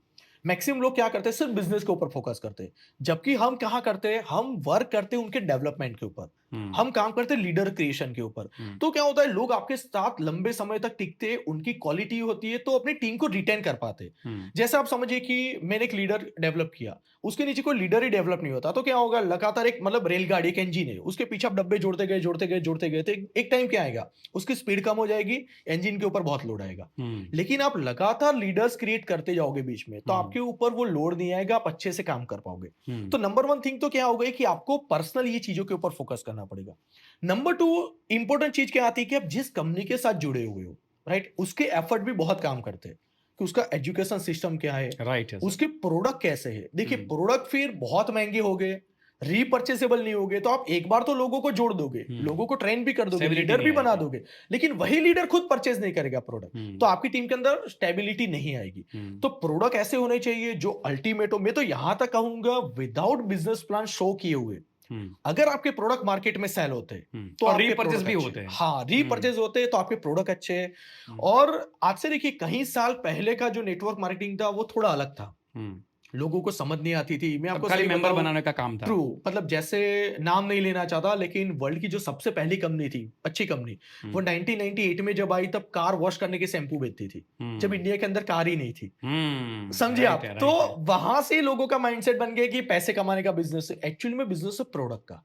मैक्सिमम लोग क्या करते हैं, सिर्फ बिजनेस के ऊपर फोकस करते हैं। जबकि हम कहाँ करते हैं, हम वर्क करते हैं उनके डेवलपमेंट के ऊपर, हम काम करते हैं लीडर क्रिएशन के ऊपर। तो क्या होता है, लोग आपके साथ लंबे समय तक टिकते हैं, उनकी क्वालिटी होती है, तो अपनी टीम को रिटेन कर पाते हैं। जैसे आप समझिए कि मैंने एक लीडर डेवलप किया, उसके नीचे कोई लीडर ही डेवलप नहीं होता, तो क्या होगा, लगातार एक मतलब रेलगाड़ी, एक इंजन है, उसके पीछे आप डब्बे जोड़ते गए जोड़ते गए जोड़ते गए, तो एक टाइम क्या आएगा, उसकी स्पीड कम हो जाएगी, इंजन के ऊपर बहुत लोड आएगा। लेकिन आप लगातार लीडर्स क्रिएट करते जाओगे बीच में, तो आपके ऊपर वो लोड नहीं आएगा, आप अच्छे से काम कर पाओगे। तो नंबर 1 थिंग तो क्या हो गई कि आपको पर्सनल ये चीजों के ऊपर फोकस करना पड़ेगा। नंबर 2 इंपॉर्टेंट चीज क्या आती है कि आप जिस कंपनी के साथ जुड़े हुए हो, राइट, उसके एफर्ट भी बहुत काम करते हैं। कि उसका एजुकेशन सिस्टम क्या है, राइट है सर। उसके प्रोडक्ट कैसे है। देखिए हम्म। प्रोडक्ट फिर बहुत महंगे हो गए, रीपर्चेसेबल नहीं होगे, तो आप एक बार तो लोगों को जोड़ दोगे, लोगों को ट्रेन भी कर दोगे, Stability लीडर नहीं भी बना आएगी। दोगे, लेकिन वही लीडर खुद परचेज नहीं करेगा प्रोडक्ट, हम्म। तो आपकी टीम के अंदर स्टेबिलिटी नहीं आएगी। तो प्रोडक्ट ऐसे होने चाहिए जो अल्टीमेट हो। मैं तो यहां तक कहूंगा विदाउट बिजनेस प्लान शो किए हुए, अगर आपके प्रोडक्ट मार्केट में सेल होते हैं तो और आपके रीपर्चेस प्रोडक्ट भी अच्छे होते हैं। हाँ रीपर्चेज होते हैं तो आपके प्रोडक्ट अच्छे हैं। और आज से देखिए कई साल पहले का जो नेटवर्क मार्केटिंग था वो थोड़ा अलग था, लोगों को समझ नहीं आती थी। मैं तब आपको खाली सही मेंबर बताऊं, बनाने का काम था। ट्रू, मतलब जैसे नाम नहीं लेना चाहता, लेकिन वर्ल्ड की जो सबसे पहली कंपनी थी, अच्छी कंपनी, वो 1998 में जब आई तब कार वॉश करने के शैम्पू बेचती थी, जब इंडिया के अंदर कार ही नहीं थी। समझिए आप, तो वहां से लोगों का माइंडसेट बन गया कि पैसे कमाने का बिजनेस है। एक्चुअली में बिजनेस है प्रोडक्ट का।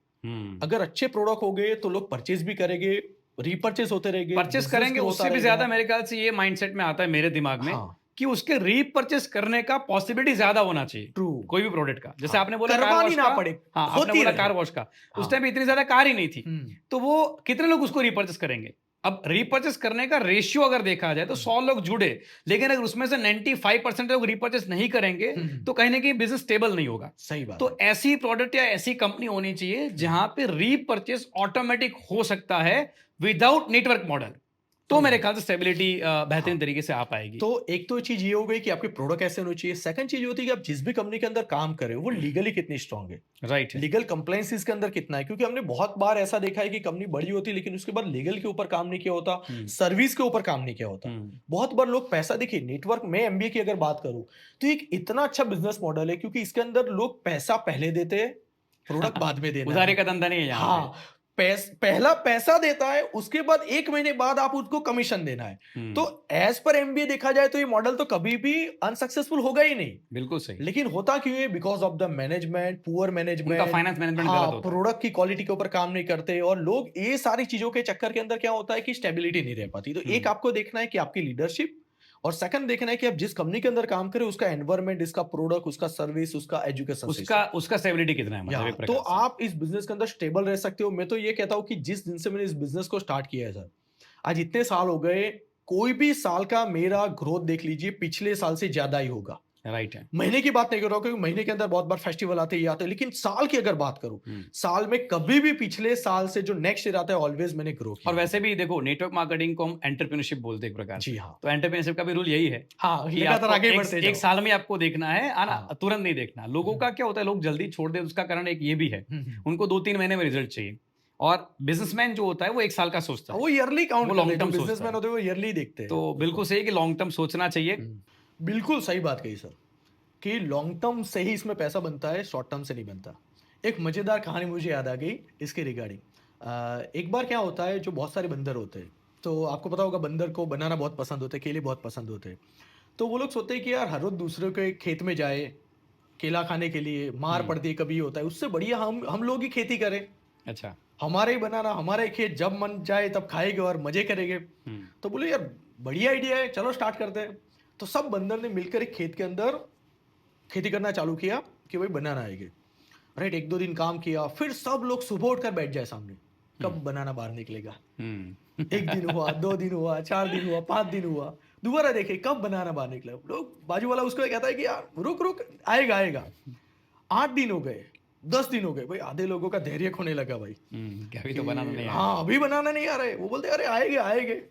अगर अच्छे प्रोडक्ट हो गए तो लोग परचेज भी करेंगे, रीपर्चेज होते रहेंगे, परचेस business करेंगे, grow उससे होता भी रहेगा। ज्यादा मेरे ख्याल से ये माइंडसेट में आता है मेरे दिमाग में हाँ कि उसके रीपर्चेस करने का पॉसिबिलिटी ज्यादा होना चाहिए ट्रू, कोई भी प्रोडक्ट का। जैसे हाँ, आपने बोला कार करवानी वॉश ना का, पड़े, हाँ आपने होती बोला रहे। कार वॉश का, उस हाँ। टाइम इतनी ज्यादा कार ही नहीं थी, हम्म, तो वो कितने लोग उसको रीपर्चेस करेंगे। अब रीपर्चेस करने का रेशियो अगर देखा जाए तो 100 लोग जुड़े, लेकिन अगर उसमें से 95% लोग रीपर्चेस नहीं करेंगे तो कहीं ना कहीं बिजनेस स्टेबल नहीं होगा। सही बात तो है। ऐसी प्रोडक्ट या ऐसी कंपनी होनी चाहिए जहां पे रीपर्चेस ऑटोमेटिक हो सकता है विदाउट नेटवर्क मॉडल, तो मेरे ख्याल से स्टेबिलिटी बेहतरीन तरीके से आ पाएगी। तो एक तो चीज ये हो गई कि आपके प्रोडक्ट कैसे होने चाहिए। सेकंड चीज होती है कि आप जिस भी कंपनी के अंदर काम कर रहे हो वो लीगली कितनी स्ट्रांग है, राइट है। लीगल कंप्लायंस इसके अंदर कितना है। क्योंकि हमने बहुत बार ऐसा देखा है कि कंपनी बड़ी होती है लेकिन उसके बाद लीगल के ऊपर काम नहीं किया होता, सर्विस के ऊपर काम नहीं किया होता। बहुत बार लोग पैसा, देखिए नेटवर्क में एमबीए की अगर बात करूं तो एक इतना अच्छा बिजनेस मॉडल है क्योंकि इसके अंदर लोग पैसा पहले देते हैं, प्रोडक्ट बाद में देना उधारी है। का धंधा नहीं है यहाँ हाँ, पहला पैसा देता है, उसके बाद 1 महीने बाद आप उसको कमीशन देना है। तो एज पर एमबीए देखा जाए तो ये मॉडल तो कभी भी अनसक्सेसफुल होगा ही नहीं। बिल्कुल सही। लेकिन होता क्यों है? Because of the management, poor management, उनका फाइनेंस मैनेजमेंट हाँ, गलत होता है। प्रोडक्ट की क्वालिटी के ऊपर काम नहीं करते और लोग ये सारी चीजों के चक्कर के अंदर क्या होता है कि स्टेबिलिटी नहीं रह पाती। तो एक आपको देखना है कि आपकी लीडरशिप, और सेकंड देखना है कि आप जिस कंपनी के अंदर काम करें उसका एनवायरनमेंट, इसका प्रोडक्ट, उसका सर्विस, उसका एजुकेशन उसका स्टेबिलिटी कितना है, मतलब एक तो प्रकार से। आप इस बिजनेस के अंदर स्टेबल रह सकते हो। मैं तो ये कहता हूं कि जिस दिन से मैंने इस बिजनेस को स्टार्ट किया है सर, आज इतने साल हो गए, कोई भी साल का मेरा ग्रोथ देख लीजिए पिछले साल से ज्यादा ही होगा। राइट है। महीने की बात नहीं कर रहा हूं क्योंकि महीने के अंदर बहुत बार फेस्टिवल आते ही आते हैं, लेकिन साल की अगर बात करूं, साल में कभी भी पिछले साल से जो नेक्स्ट ईयर आता है ऑलवेज मैंने ग्रो किया। और वैसे भी देखो नेटवर्क मार्केटिंग को हम एंटरप्रेन्योरशिप बोलते हैं एक प्रकार से। जी हाँ। तो एंटरप्रेन्योरशिप का भी रूल यही है हाँ, कि लगातार आपको आगे बढ़ते एक जाओ। साल में आपको देखना है, आना हाँ। तुरंत नहीं देखना। लोगों का क्या होता है, लोग जल्दी छोड़ दे, उसका कारण एक ये भी है, उनको 2-3 महीने में रिजल्ट चाहिए। और बिजनेसमैन जो होता है वो 1 साल का सोचता है, वो ईयरली काउंट, वो वो लॉन्ग टर्म सोचता बिजनेसमैन है। होते हैं वो ईयरली देखते हैं। तो बिल्कुल सही कि लॉन्ग टर्म सोचना चाहिए। बिल्कुल सही बात कही सर, कि लॉन्ग टर्म से ही इसमें पैसा बनता है, शॉर्ट टर्म से नहीं बनता। एक मजेदार कहानी मुझे याद आ गई इसके रिगार्डिंग। एक बार क्या होता है, जो बहुत सारे बंदर होते हैं, तो आपको पता होगा बंदर को बनाना बहुत पसंद होता है, केले बहुत पसंद होते हैं। तो वो लोग सोचते हैं कि यार हर रोज दूसरे के खेत में जाए केला खाने के लिए, मार पड़ती है कभी होता है, उससे बढ़िया हम लोग ही खेती करें, अच्छा, हमारे ही बनाना, हमारे ही खेत, जब मन जाए तब खाएंगे और मजे करेंगे। तो बोले यार बढ़िया आइडिया है, चलो स्टार्ट करते हैं। तो सब बंदर ने मिलकर एक खेत के अंदर खेती करना चालू किया कि भाई बनाना आएंगे। राइट, 1-2 दिन काम किया, फिर सब लोग सुबह उठकर बैठ जाए सामने, कब बनाना बाहर निकलेगा। 1 दिन हुआ, 2 दिन हुआ, 4 दिन हुआ, 5 दिन हुआ, दोबारा देखे कब बनाना बाहर निकला। लोग, बाजू वाला उसको कहता है कि यार रुक रुक, आएगा आएगा। 8 दिन हो गए, 10 दिन हो गए, भाई आधे लोगों का धैर्य खोने लगा भाई, अभी तो बनाना नहीं आ रहा। हाँ अभी बनाना नहीं आ रहा है। वो बोलते अरे आएंगे आएंगे।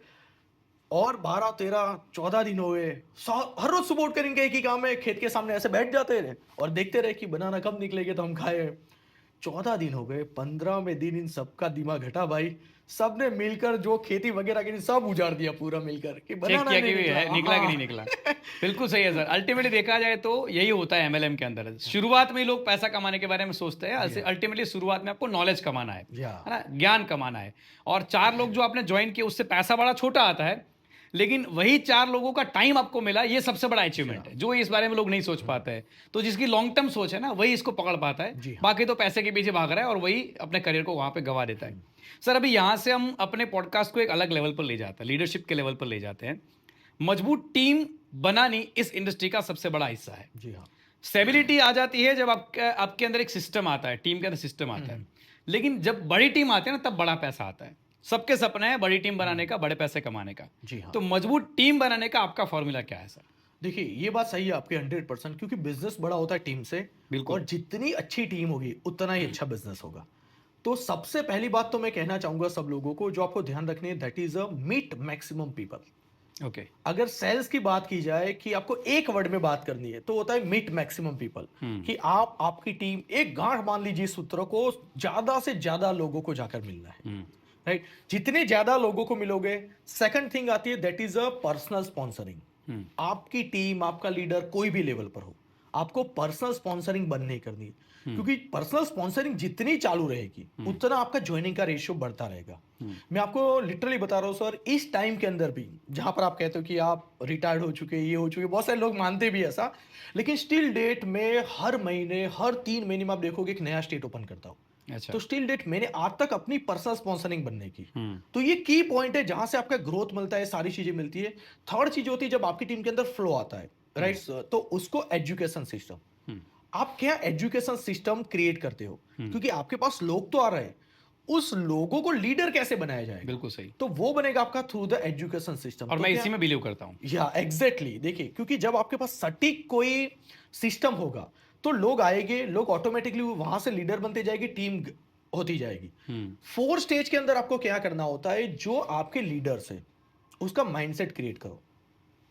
और 12, 13, 14 दिन हो गए, हर रोज सुबह उठकर इनका एक ही काम है, खेत के सामने ऐसे बैठ जाते रहे और देखते रहे कि बनाना कब निकलेगा तो हम खाए। 14 दिन हो गए, 15वें दिन इन सबका दिमाग हटा भाई, सबने मिलकर जो खेती वगैरह की सब उजाड़ दिया पूरा मिलकर कि चेक बनाना किया नहीं कि निकला। है, निकला कि हाँ। नहीं निकला। बिल्कुल सही है सर। अल्टीमेटली देखा जाए तो यही होता है एमएलएम के अंदर। शुरुआत में ही लोग पैसा कमाने के बारे में सोचते हैं, अल्टीमेटली शुरुआत में आपको नॉलेज कमाना है ना, ज्ञान कमाना है। और 4 लोग जो आपने ज्वाइन किए उससे पैसा बड़ा छोटा आता है, लेकिन वही 4 लोगों का टाइम आपको मिला, ये सबसे बड़ा अचीवमेंट है, जो इस बारे में लोग नहीं सोच पाते हैं। तो जिसकी लॉन्ग टर्म सोच है ना, वही इसको पकड़ पाता है। बाकी तो पैसे के पीछे भाग रहा है और वही अपने करियर को वहां पे गवा देता है। सर अभी यहां से हम अपने पॉडकास्ट को एक अलग लेवल पर ले जाते हैं, लीडरशिप के लेवल पर ले जाते हैं। मजबूत टीम बनानी इस इंडस्ट्री का सबसे बड़ा हिस्सा है। जी हाँ। स्टेबिलिटी आ जाती है जब आपके अंदर एक सिस्टम आता है, टीम के अंदर सिस्टम आता है। लेकिन जब बड़ी टीम आती है ना, तब बड़ा पैसा आता है। सबके सपने हैं बड़ी टीम बनाने का, बड़े पैसे कमाने का। जी हाँ। तो मजबूत टीम बनाने का आपका फॉर्मूला क्या है सर? देखिए ये बात सही है आपकी 100%, क्योंकि बिजनेस बड़ा होता है टीम से, बिल्कुल। और जितनी अच्छी टीम होगी उतना ही अच्छा बिजनेस होगा। तो सबसे पहली बात तो मैं कहना चाहूंगा सब लोगों को, जो आपको ध्यान रखनी है, that is a meet maximum people. Okay. अगर सेल्स की बात की जाए कि आपको एक वर्ड में बात करनी है, तो होता है मीट मैक्सिमम पीपल। कि आप आपकी टीम एक गांठ मान लीजिए इस सूत्र को, ज्यादा से ज्यादा लोगों को जाकर मिलना है, राइट। जितने ज्यादा लोगों को मिलोगे, सेकंड थिंग आती है that is a personal sponsoring. आपकी टीम, आपका लीडर कोई भी लेवल पर हो, आपको पर्सनल स्पॉन्सरिंग बंद नहीं करनी है, क्योंकि पर्सनल स्पॉन्सरिंग जितनी चालू रहेगी उतना आपका ज्वाइनिंग का रेशियो बढ़ता रहेगा। मैं आपको लिटरली बता रहा हूँ सर, इस टाइम के अंदर भी जहां पर आप कहते हो कि आप रिटायर्ड हो चुके, ये हो चुके, बहुत सारे लोग मानते भी ऐसा, लेकिन स्टिल डेट में हर महीने, हर 3 महीने में आप देखोगे एक नया स्टेट ओपन करता हूँ। अच्छा। तो स्टिल डेट मैंने आज तक अपनी पर्सनल स्पॉन्सरिंग बनने की। तो ये की पॉइंट है जहां से आपका ग्रोथ मिलता है, सारी चीजें मिलती है। थर्ड चीज होती है जब आपकी टीम के अंदर फ्लो आता है, राइट, तो उसको एजुकेशन सिस्टम। आप क्या एजुकेशन सिस्टम क्रिएट करते हो, क्योंकि आपके पास लोग तो आ रहे हैं, उस लोगों को लीडर कैसे बनाया जाएगा, बिल्कुल सही। तो वो बनेगा आपका थ्रू द एजुकेशन सिस्टम। और तो मैं क्या, इसी में बिलीव करता हूँ। या एग्जैक्टली देखिए, क्योंकि जब आपके पास सटीक कोई सिस्टम होगा, तो लोग आएंगे, लोग ऑटोमेटिकली वहां से लीडर बनते जाएगी, टीम होती जाएगी। 4 स्टेज के अंदर आपको क्या करना होता है, जो आपके लीडर्स है उसका माइंडसेट क्रिएट करो।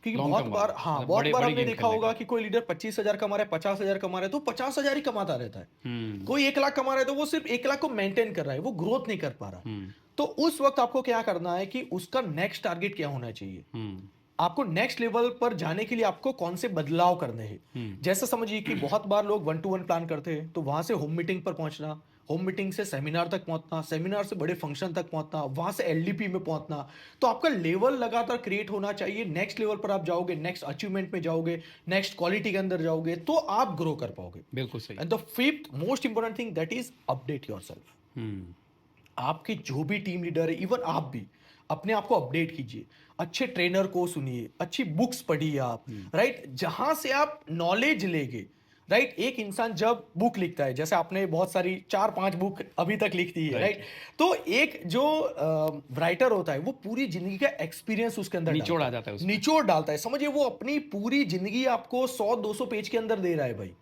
क्योंकि लॉन्ग बहुत टर्म बार, वाला, हाँ, मतलब बहुत बड़े बार बड़ी आपने गेम देखा खेलने होगा का। कि कोई लीडर 25,000 कमा रहा है, 50,000 कमा रहा है, तो 50,000 ही कमाता रहता है। कोई 1 लाख कमा रहा है, तो वो सिर्फ 1 लाख को मेंटेन कर रहा है, वो ग्रोथ नहीं कर पा रहा है। तो उस वक्त आपको क्या करना है कि उसका नेक्स्ट टारगेट क्या होना चाहिए, आपको नेक्स्ट लेवल पर जाने के लिए आपको कौन से बदलाव करने हैं। जैसे समझिए कि बहुत बार लोग 1 to 1 प्लान करते हैं, तो वहां से होम मीटिंग पर पहुंचना, होम मीटिंग से सेमिनार तक पहुंचना, सेमिनार से बड़े फंक्शन तक पहुंचना, वहां से एलडीपी में पहुंचना। तो आपका लेवल लगातार क्रिएट होना चाहिए, नेक्स्ट लेवल पर आप जाओगे, नेक्स्ट अचीवमेंट में जाओगे, नेक्स्ट क्वालिटी के अंदर जाओगे, तो आप ग्रो कर पाओगे। बिल्कुल सही। And the fifth most important thing that is update yourself. आपके जो भी टीम लीडर है, इवन आप भी अपने आप को अपडेट कीजिए, अच्छे ट्रेनर को सुनिए, अच्छी बुक्स पढ़िए आप, राइट, जहां से आप नॉलेज लेंगे, राइट। एक इंसान जब बुक लिखता है, जैसे आपने बहुत सारी 4-5 बुक अभी तक लिख दी है, राइट। राइट, तो एक जो राइटर होता है वो पूरी जिंदगी का एक्सपीरियंस उसके अंदर निचोड़ डालता आ है, जाता है उसमें। निचोड़ डालता है। समझिए वो अपनी पूरी जिंदगी आपको 100-200 पेज के अंदर दे रहा है भाई,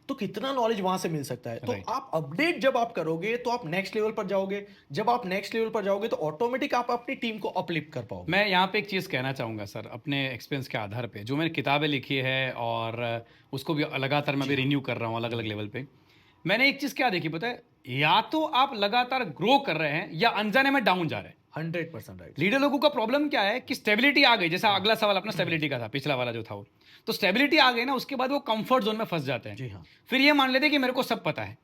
तो कितना नॉलेज वहां से मिल सकता है। तो राइट। आप अपडेट जब आप करोगे, तो आप नेक्स्ट लेवल पर जाओगे। जब आप नेक्स्ट लेवल पर जाओगे, तो ऑटोमेटिक आप अपनी टीम को अपलिफ्ट कर पाओगे। मैं यहाँ पे एक चीज़ कहना चाहूँगा सर, अपने एक्सपीरियंस के आधार पे, जो मैंने किताबें लिखी है और उसको भी लगातार मैं भी रिन्यू कर रहा हूँ अलग अलग लेवल पे। मैंने एक चीज़ क्या देखी पता है, या तो आप लगातार ग्रो कर रहे हैं या अनजाने में डाउन जा रहे हैं। 100% राइट। लीडर लोगों का प्रॉब्लम क्या है कि स्टेबिलिटी आ गई, जैसा अगला सवाल अपना स्टेबिलिटी का था, पिछला वाला जो था वो, तो स्टेबिलिटी आ गई ना, उसके बाद वो कंफर्ट जोन में फंस जाते हैं। जी हाँ। फिर ये मान लेते हैं कि मेरे को सब पता है,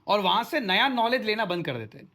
और वहां से नया नॉलेज लेना बंद कर देते हैं।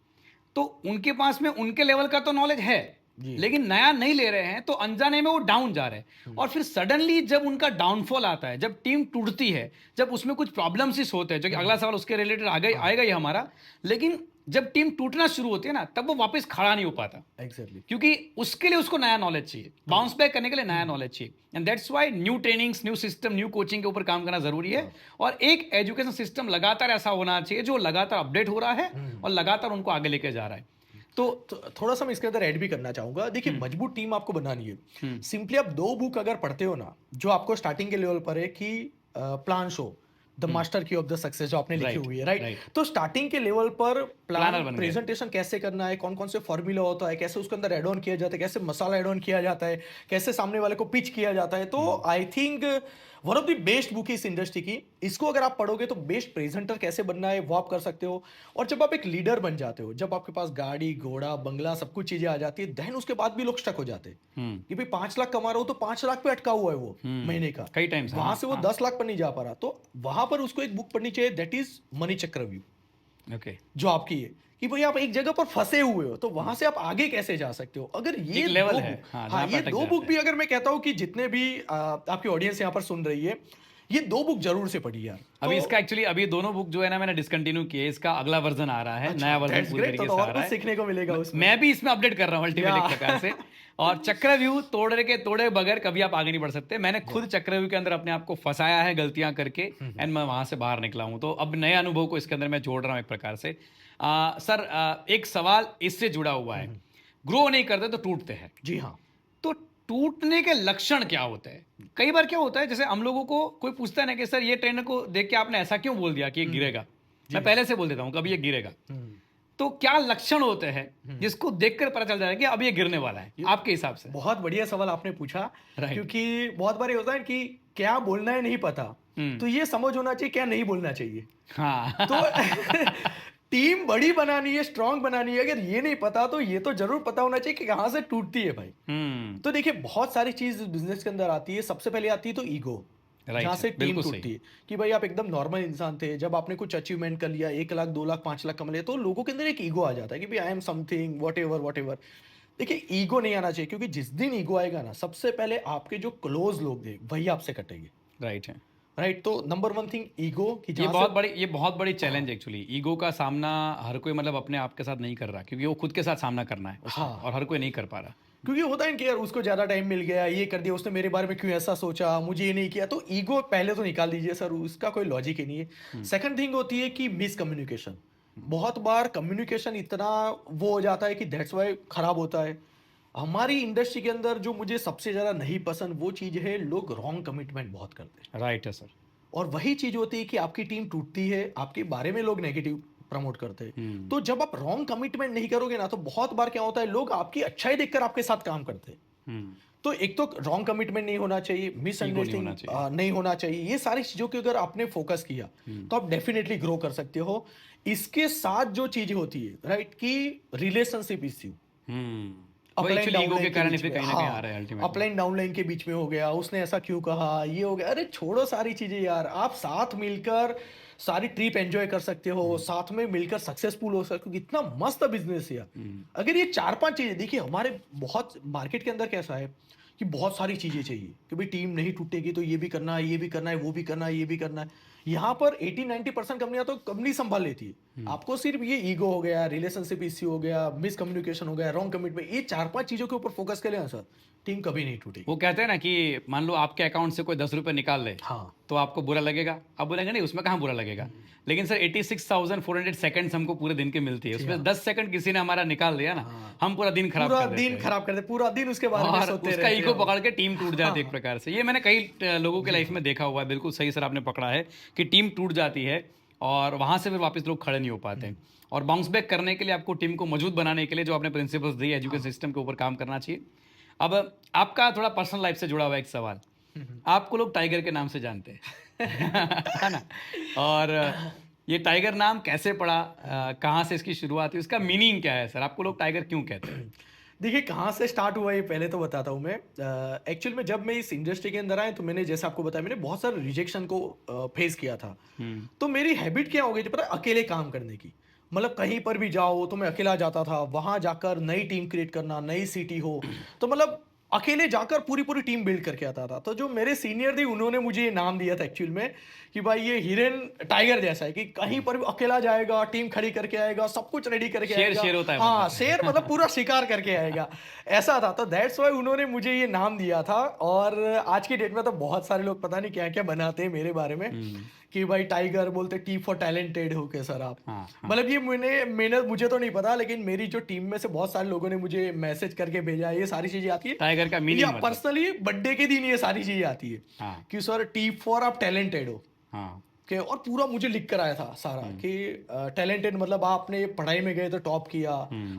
तो उनके पास में उनके लेवल का तो नॉलेज है, लेकिन नया नहीं ले रहे हैं, तो अनजाने में वो डाउन जा रहे हैं। और फिर सडनली जब उनका डाउनफॉल आता है, जब टीम टूटती है, जब उसमें कुछ प्रॉब्लम्स होते हैं, जो कि अगला सवाल उसके रिलेटेड आएगा ही हमारा, लेकिन जब टीम टूटना शुरू होती है ना, तब वो वापस खड़ा नहीं हो पाता। एग्जैक्टली। क्योंकि उसके लिए उसको नया नॉलेज चाहिए, बाउंस बैक करने के लिए नया नॉलेज चाहिए। And that's why new trainings, new system, new coaching के ऊपर काम करना जरूरी है। और एक एजुकेशन सिस्टम लगातार ऐसा होना चाहिए जो लगातार अपडेट हो रहा है और लगातार उनको आगे लेके जा रहा है। तो थोड़ा सा मैं इसके अंदर ऐड भी करना चाहूंगा। देखिए, मजबूत टीम आपको बनानी है, सिंपली आप 2 बुक अगर पढ़ते हो ना, जो आपको स्टार्टिंग के लेवल पर है कि प्लान शो, द मास्टर की ऑफ द सक्सेस, जो आपने लिखी हुई है, राइट। तो स्टार्टिंग के लेवल पर Planner प्लान, बन गए। प्रेजेंटेशन कैसे करना है, कौन कौन से फॉर्मूला होता है, कैसे उसके अंदर एड ऑन किया जाता है, कैसे मसाला एड ऑन किया जाता है, कैसे सामने वाले को पिच किया जाता है। तो I think one of the best book इस इंडस्ट्री की, इसको अगर आप पढ़ोगे तो बेस्ट प्रेजेंटर कैसे बनना है वो आप कर सकते हो। और जब आप एक लीडर बन जाते हो, जब आपके पास गाड़ी घोड़ा बंगला सब कुछ चीजें आ जाती है, देन उसके बाद भी लोग स्टक हो जाते हैं कि भाई 5 लाख कमा रहा हो, तो 5 लाख पे अटका हुआ है वो महीने का, कई टाइम्स वहां से वो 10 लाख पर नहीं जा पा रहा। तो वहां पर उसको एक बुक पढ़नी चाहिए, दैट इज मनी चक्रव्यूह, ओके। जो आपकी है कि भाई आप एक जगह पर फंसे हुए हो, तो वहां से आप आगे कैसे जा सकते हो। अगर ये एक लेवल दो है, बुक, हाँ, हाँ, जहाँ पे ये अटक 2 जाते बुक हैं। भी अगर मैं कहता हूँ कि जितने भी आपकी ऑडियंस यहाँ पर सुन रही है, ये 2 बुक जरूर से पढ़िए यार। अभी तो इसका एक्चुअली अभी दोनों बुक जो है ना, मैंने डिसकंटिन्यू किए, इसका अगला वर्जन आ रहा है, अच्छा, नया वर्जन that's पूरी great, तरीके तो से आ और रहा कुछ है। सीखने को मिलेगा उसमें। मैं भी इसमें अपडेट कर रहा हूँ अल्टीमेट एक प्रकार से। और चक्रव्यूह तोड़े बगैर कभी आप आगे नहीं बढ़ सकते। मैंने खुद चक्रव्यूह के अंदर अपने आप को फंसाया है गलतियां करके, एंड मैं वहां से बाहर निकला हूं। तो अब नए अनुभव को इसके अंदर मैं जोड़ रहा हूं एक प्रकार से। सर, एक सवाल इससे जुड़ा हुआ है, ग्रो नहीं करते तो टूटते हैं। जी हाँ। तो टूटने के लक्षण क्या होते हैं? कई बार क्या होता है, जैसे हम लोगों को कोई पूछता है ना कि सर ये ट्रेंड को देख के आपने ऐसा क्यों बोल दिया कि ये गिरेगा, मैं पहले से बोल देता हूँ कभी ये गिरेगा। तो क्या लक्षण होते हैं जिसको देखकर पता चल जाए कि अब ये गिरने वाला है आपके हिसाब से? बहुत बढ़िया सवाल आपने पूछा, Right. क्योंकि बहुत बार ये होता है कि क्या बोलना है नहीं पता, तो ये समझ होना चाहिए क्या नहीं बोलना चाहिए। हाँ। तो टीम बड़ी बनानी है, स्ट्रांग बनानी है, अगर ये नहीं पता तो ये तो जरूर पता होना चाहिए कि कहाँ से टूटती है भाई। तो देखिए बहुत सारी चीज बिजनेस के अंदर आती है। सबसे पहले आती है तो ईगो, Right जहाँ है, से टीम बिल्कुल टूटती सही। है कि भाई आप एकदम नॉर्मल इंसान थे, जब आपने कुछ अचीवमेंट कर लिया, 1 लाख 2 लाख 5 लाख कमा लिया, तो लोगों के अंदर एक ईगो आ जाता है कि भाई I am something what ever. देखिए ईगो नहीं आना चाहिए, क्योंकि जिस दिन ईगो आएगा ना, सबसे पहले आपके जो क्लोज लोग थे वही आपसे कटेंगे। राइट है। राइट, तो नंबर 1 थिंग ईगो कि ये जहाँ बहुत बड़ी चैलेंज एक्चुअली। ईगो का सामना हर कोई मतलब अपने आप के साथ नहीं कर रहा, क्योंकि वो खुद के साथ सामना करना है उसको, हाँ। और हर कोई नहीं कर पा रहा। क्योंकि होता है कि यार उसको ज्यादा टाइम मिल गया, ये कर दिया, उसने मेरे बारे में क्यों ऐसा सोचा, मुझे ये नहीं किया। तो ईगो पहले तो निकाल दीजिए सर, उसका कोई लॉजिक ही नहीं है। सेकंड थिंग होती है कि मिसकम्युनिकेशन। बहुत बार कम्युनिकेशन इतना वो हो जाता है कि दैट्स वाई खराब होता है। हमारी इंडस्ट्री के अंदर जो मुझे सबसे ज्यादा नहीं पसंद वो चीज है, लोग रॉन्ग कमिटमेंट बहुत करते हैं। राइट है सर। और वही चीज होती है कि आपकी टीम टूटती है, आपके बारे में लोग नेगेटिव प्रमोट करते हैं। तो जब आप रॉन्ग कमिटमेंट नहीं करोगे ना, तो बहुत बार क्या होता है, लोग आपकी अच्छाई देखकर आपके साथ काम करते हैं। तो एक तो रॉन्ग कमिटमेंट नहीं होना चाहिए, मिसअंडरस्टैंडिंग नहीं होना चाहिए। ये सारी चीजों के अगर आपने फोकस किया तो आप डेफिनेटली ग्रो कर सकते हो। इसके साथ जो चीजें होती है राइट, कि रिलेशनशिप इश्यू ईगो के कारण फिर कहीं ना कहीं आ रहा है अल्टीमेटली। अपलाइन डाउनलाइन के बीच में हो गया, उसने ऐसा क्यों कहा, ये हो गया। अरे छोड़ो सारी चीजें यार, आप साथ मिलकर सारी ट्रिप एंजॉय कर सकते हो, साथ में मिलकर सक्सेसफुल हो सकते हो। कितना मस्त बिजनेस है यार। अगर ये 4-5 चीजें देखिए, हमारे बहुत मार्केट के अंदर कैसा है कि बहुत सारी चीजें चाहिए कि भाई टीम नहीं टूटेगी तो ये भी करना है, ये भी करना है, वो भी करना है, ये भी करना है। यहाँ पर 80-90% कंपनियां तो कंपनी संभाल लेती है। आपको सिर्फ ये ईगो हो गया, रिलेशनशिप इश्यू हो गया, मिसकम्युनिकेशन हो गया, रॉन्ग कमिटमेंट, ये 4-5 चीजों के ऊपर फोकस करें ना सर, टीम कभी नहीं टूटेगी। वो कहते हैं ना कि मान लो आपके अकाउंट से कोई 10 रुपए निकाल ले, हाँ, तो आपको बुरा लगेगा। आप बोलेंगे नहीं उसमें कहाँ बुरा लगेगा, लेकिन सर 86,400 सेकंड्स हमको पूरे दिन के मिलती है, उसमें 10 सेकंड किसी ने हमारा निकाल दिया ना, हम पूरा दिन खराब पूरा कर देते दिन हैं। खराब कर दे, पूरा दिन उसके बारे में और सोचते उसका रहते ईगो हैं। पकड़ के टीम टूट जाती है एक प्रकार से। ये मैंने कई लोगों के लाइफ में देखा हुआ है। बिल्कुल सही सर आपने पकड़ा है कि टीम टूट जाती है और वहां से फिर वापस लोग खड़े नहीं हो पाते हैं। और बाउंस बैक करने के लिए आपको टीम को मजबूत बनाने के लिए जो आपने प्रिंसिपल्स दिए, एजुकेशन सिस्टम के ऊपर काम करना चाहिए। अब आपका थोड़ा पर्सनल लाइफ से जुड़ा हुआ एक सवाल, आपको लोग टाइगर के नाम से जानते हैं है ना, और ये टाइगर नाम कैसे पड़ा, कहाँ से इसकी शुरुआत हुई, इसका मीनिंग क्या है सर, आपको लोग टाइगर क्यों कहते हैं? देखिए कहाँ से स्टार्ट हुआ ये पहले तो बताता हूँ मैं। एक्चुअल में जब मैं इस इंडस्ट्री के अंदर आया तो मैंने जैसे आपको बताया, मैंने बहुत सारे रिजेक्शन को फेस किया था। तो मेरी हैबिट क्या हो गई थी पता है, अकेले काम करने की। मतलब कहीं पर भी जाओ तो मैं अकेला जाता था, वहां जाकर नई टीम क्रिएट करना, नई सिटी हो तो मतलब अकेले जाकर पूरी पूरी टीम बिल्ड करके आता था। तो जो मेरे सीनियर थे उन्होंने मुझे ये नाम दिया था एक्चुअल में कि भाई ये हिरन टाइगर जैसा है, कि कहीं पर भी अकेला जाएगा, टीम खड़ी करके आएगा, सब कुछ रेडी करके आएगा। शेर होता है हाँ, शेर मतलब पूरा शिकार करके आएगा, ऐसा था। तो दैट्स वाई उन्होंने मुझे ये नाम दिया था। और आज की डेट में तो बहुत सारे लोग पता नहीं क्या क्या बनाते हैं मेरे बारे में कि भाई टाइगर बोलते, टी फॉर टैलेंटेड हो के सर आप। मतलब ये मैंने मुझे तो नहीं पता, लेकिन मेरी जो टीम में से बहुत सारे लोगों ने मुझे मैसेज करके भेजा, ये सारी चीजें आती है टाइगर का मीनिंग, या पर्सनली बर्थडे के दिन ये सारी चीजें आती है कि सर टी फॉर आप टैलेंटेड हो। के और पूरा मुझे लिख कर आया था सारा कि टैलेंटेड मतलब आपने पढ़ाई में गए तो टॉप किया,